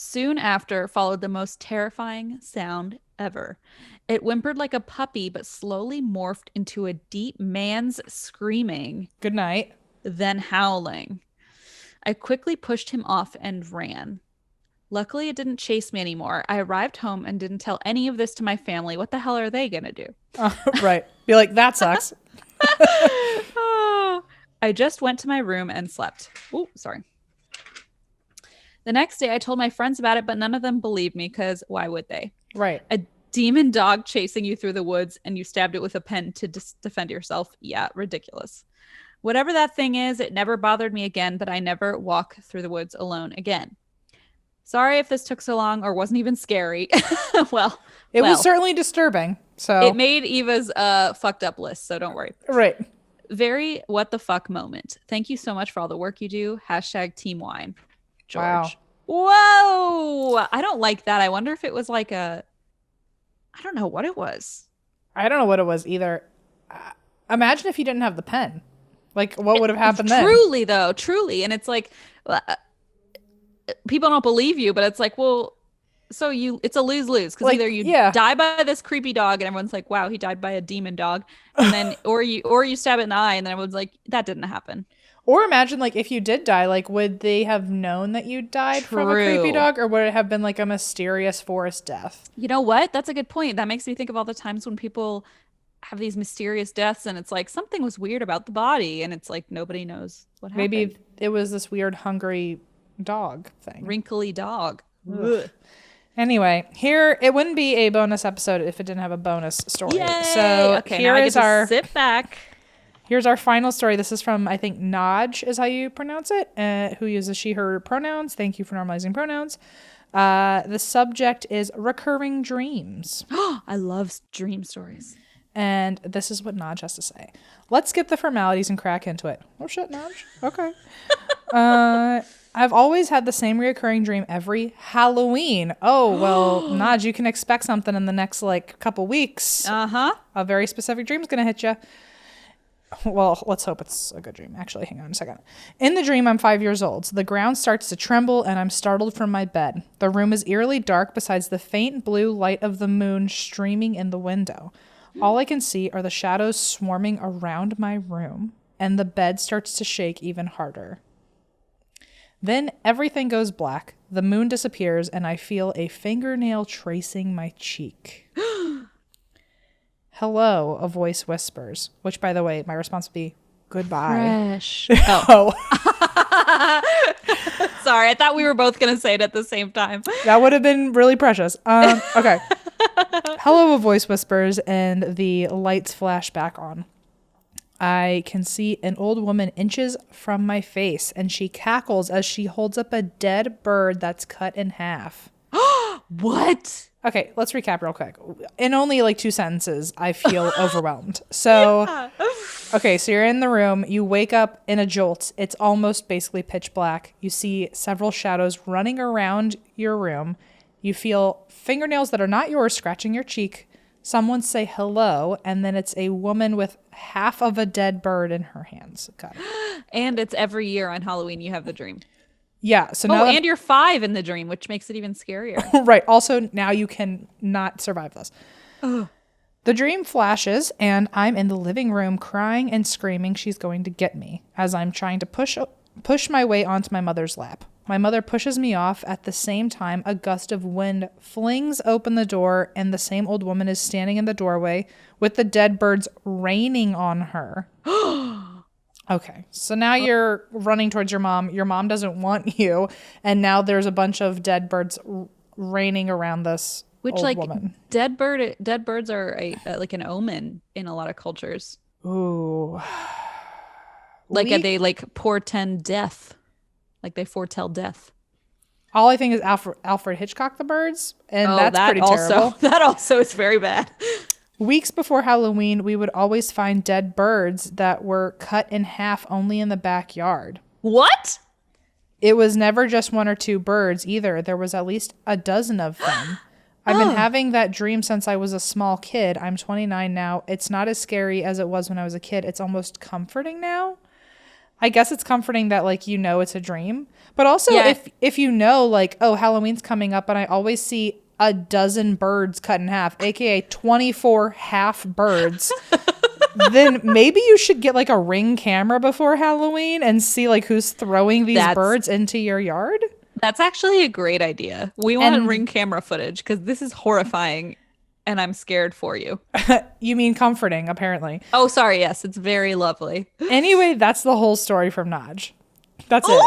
Soon after followed the most terrifying sound ever. It whimpered like a puppy, but slowly morphed into a deep man's screaming. Good night. Then howling. I quickly pushed him off and ran. Luckily, it didn't chase me anymore. I arrived home and didn't tell any of this to my family. What the hell are they going to do? Right. Be like, that sucks. I just went to my room and slept. Oh, sorry. The next day, I told my friends about it, but none of them believed me because why would they? Right. A demon dog chasing you through the woods and you stabbed it with a pen to defend yourself. Yeah, ridiculous. Whatever that thing is, it never bothered me again, but I never walk through the woods alone again. Sorry if this took so long or wasn't even scary. It was certainly disturbing. So it made Eva's fucked up list, so don't worry. Right. Very what the fuck moment. Thank you so much for all the work you do. # Team Wine. George. Wow. Whoa. I don't like that. I wonder if it was like I don't know what it was. I don't know what it was either. Imagine if you didn't have the pen. Like, what would have happened then? Truly, though. Truly. And it's like, people don't believe you, but it's like, well, so it's a lose-lose. Because either you die by this creepy dog and everyone's like, wow, he died by a demon dog. And then, or you stab it in the eye and then everyone's like, that didn't happen. Or imagine, like, if you did die, like, would they have known that you died from a creepy dog? Or would it have been, like, a mysterious forest death? You know what? That's a good point. That makes me think of all the times when people have these mysterious deaths and it's like something was weird about the body and it's like nobody knows what happened. Maybe it was this weird hungry dog thing. Wrinkly dog. Anyway, here, it wouldn't be a bonus episode if it didn't have a bonus story. Yay! So okay, here now I is get to our sit back. Here's our final story. This is from, I think, Naj is how you pronounce it, who uses she, her pronouns. Thank you for normalizing pronouns. The subject is recurring dreams. I love dream stories. And this is what Naj has to say. Let's skip the formalities and crack into it. Oh, shit, Naj. Okay. I've always had the same reoccurring dream every Halloween. Oh, well, Naj, you can expect something in the next, couple weeks. Uh-huh. A very specific dream's going to hit you. Well, let's hope it's a good dream. Actually, hang on a second. In the dream, I'm 5 years old. So the ground starts to tremble and I'm startled from my bed. The room is eerily dark besides the faint blue light of the moon streaming in the window. All I can see are the shadows swarming around my room, and the bed starts to shake even harder. Then everything goes black, the moon disappears, and I feel a fingernail tracing my cheek. Hello, a voice whispers, which, by the way, my response would be, goodbye. Fresh. Oh. Sorry, I thought we were both going to say it at the same time. That would have been really precious. Okay. Hello, a voice whispers, and the lights flash back on. I can see an old woman inches from my face, and she cackles as she holds up a dead bird that's cut in half. What? Okay, let's recap real quick. In only 2 sentences, I feel overwhelmed. So, yeah. Okay, so you're in the room. You wake up in a jolt. It's almost basically pitch black. You see several shadows running around your room. You feel fingernails that are not yours scratching your cheek. Someone say hello, and then it's a woman with half of a dead bird in her hands. Got it. And it's every year on Halloween you have the dream. Yeah. So now and you're 5 in the dream, which makes it even scarier. Right. Also, now you can not survive this. Ugh. The dream flashes, and I'm in the living room crying and screaming she's going to get me as I'm trying to push my way onto my mother's lap. My mother pushes me off. At the same time, a gust of wind flings open the door, and the same old woman is standing in the doorway with the dead birds raining on her. Okay, so now you're running towards your mom. Your mom doesn't want you, and now there's a bunch of dead birds raining around this old woman. Dead birds are an omen in a lot of cultures. Ooh. They portend death. Like they foretell death. All I think is Alfred Hitchcock the Birds, and that's pretty terrible. That also is very bad. Weeks before Halloween, we would always find dead birds that were cut in half only in the backyard. What? It was never just 1 or 2 birds either. There was at least a dozen of them. I've been having that dream since I was a small kid. I'm 29 now. It's not as scary as it was when I was a kid. It's almost comforting now. I guess it's comforting that, like, it's a dream. But also, if you know, like, oh, Halloween's coming up and I always see a dozen birds cut in half, aka 24 half birds, then maybe you should get, like, a Ring camera before Halloween and see, like, who's throwing these birds into your yard. That's actually a great idea. We want Ring camera footage because this is horrifying and I'm scared for you. You mean comforting, apparently. Oh, sorry. Yes, it's very lovely. Anyway, that's the whole story from Naj. That's it.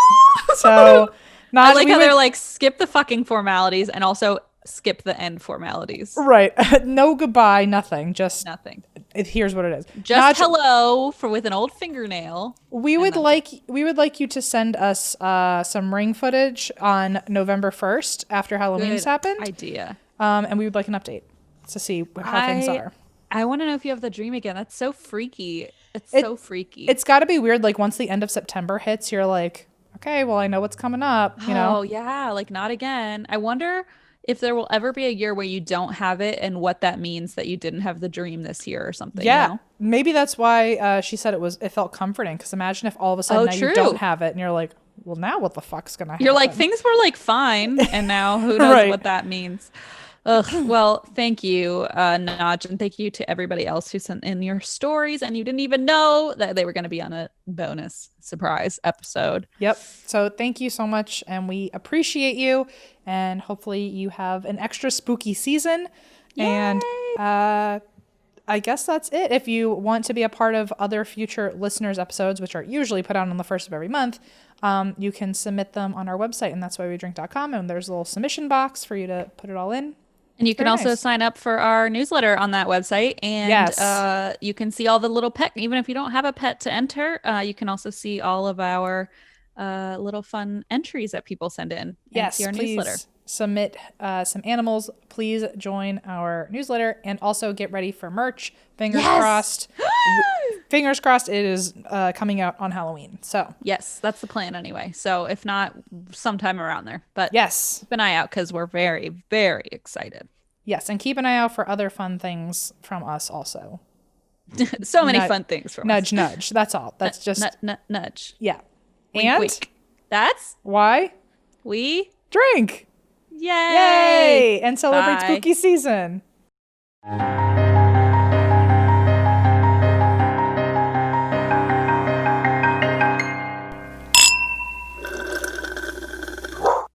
So, Naj, I like how they're like, skip the fucking formalities and also skip the end formalities. Right. No goodbye, nothing. Just nothing. Here's what it is. Just Naj, hello with an old fingernail. We would like you to send us some Ring footage on November 1st after Halloween's happened. Idea. And we would like an update to see how things are. I want to know if you have the dream again. That's so freaky. It's so freaky. It's got to be weird. Like, once the end of September hits, you're like, okay, well, I know what's coming up. You know? Oh, yeah. Like, not again. I wonder if there will ever be a year where you don't have it and what that means that you didn't have the dream this year or something. Yeah. You know? Maybe that's why she said it felt comforting, because imagine if all of a sudden now you don't have it and you're like, well, now what the fuck's going to happen? You're like, things were like fine. And now who knows what that means. Ugh. Well, thank you, Naj, and thank you to everybody else who sent in your stories and you didn't even know that they were going to be on a bonus surprise episode. Yep. So thank you so much, and we appreciate you, and hopefully you have an extra spooky season. Yay! And I guess that's it. If you want to be a part of other future listeners episodes, which are usually put out on the 1st of every month, you can submit them on our website, and that's whywedrink.com, and there's a little submission box for you to put it all in. And you can also sign up for our newsletter on that website. And you can see all the little pet, even if you don't have a pet to enter, you can also see all of our little fun entries that people send in. Yes, see our please newsletter. Submit some animals. Please join our newsletter and also get ready for merch. Fingers crossed. Fingers crossed it is coming out on Halloween. So yes, that's the plan anyway. So if not, sometime around there. But yes, keep an eye out because we're very, very excited. Yes, and keep an eye out for other fun things from us also. So many fun things from us. Nudge, nudge. That's all. That's just nudge. Yeah. Wink, and wink. That's why we drink. Yay! And celebrate spooky season.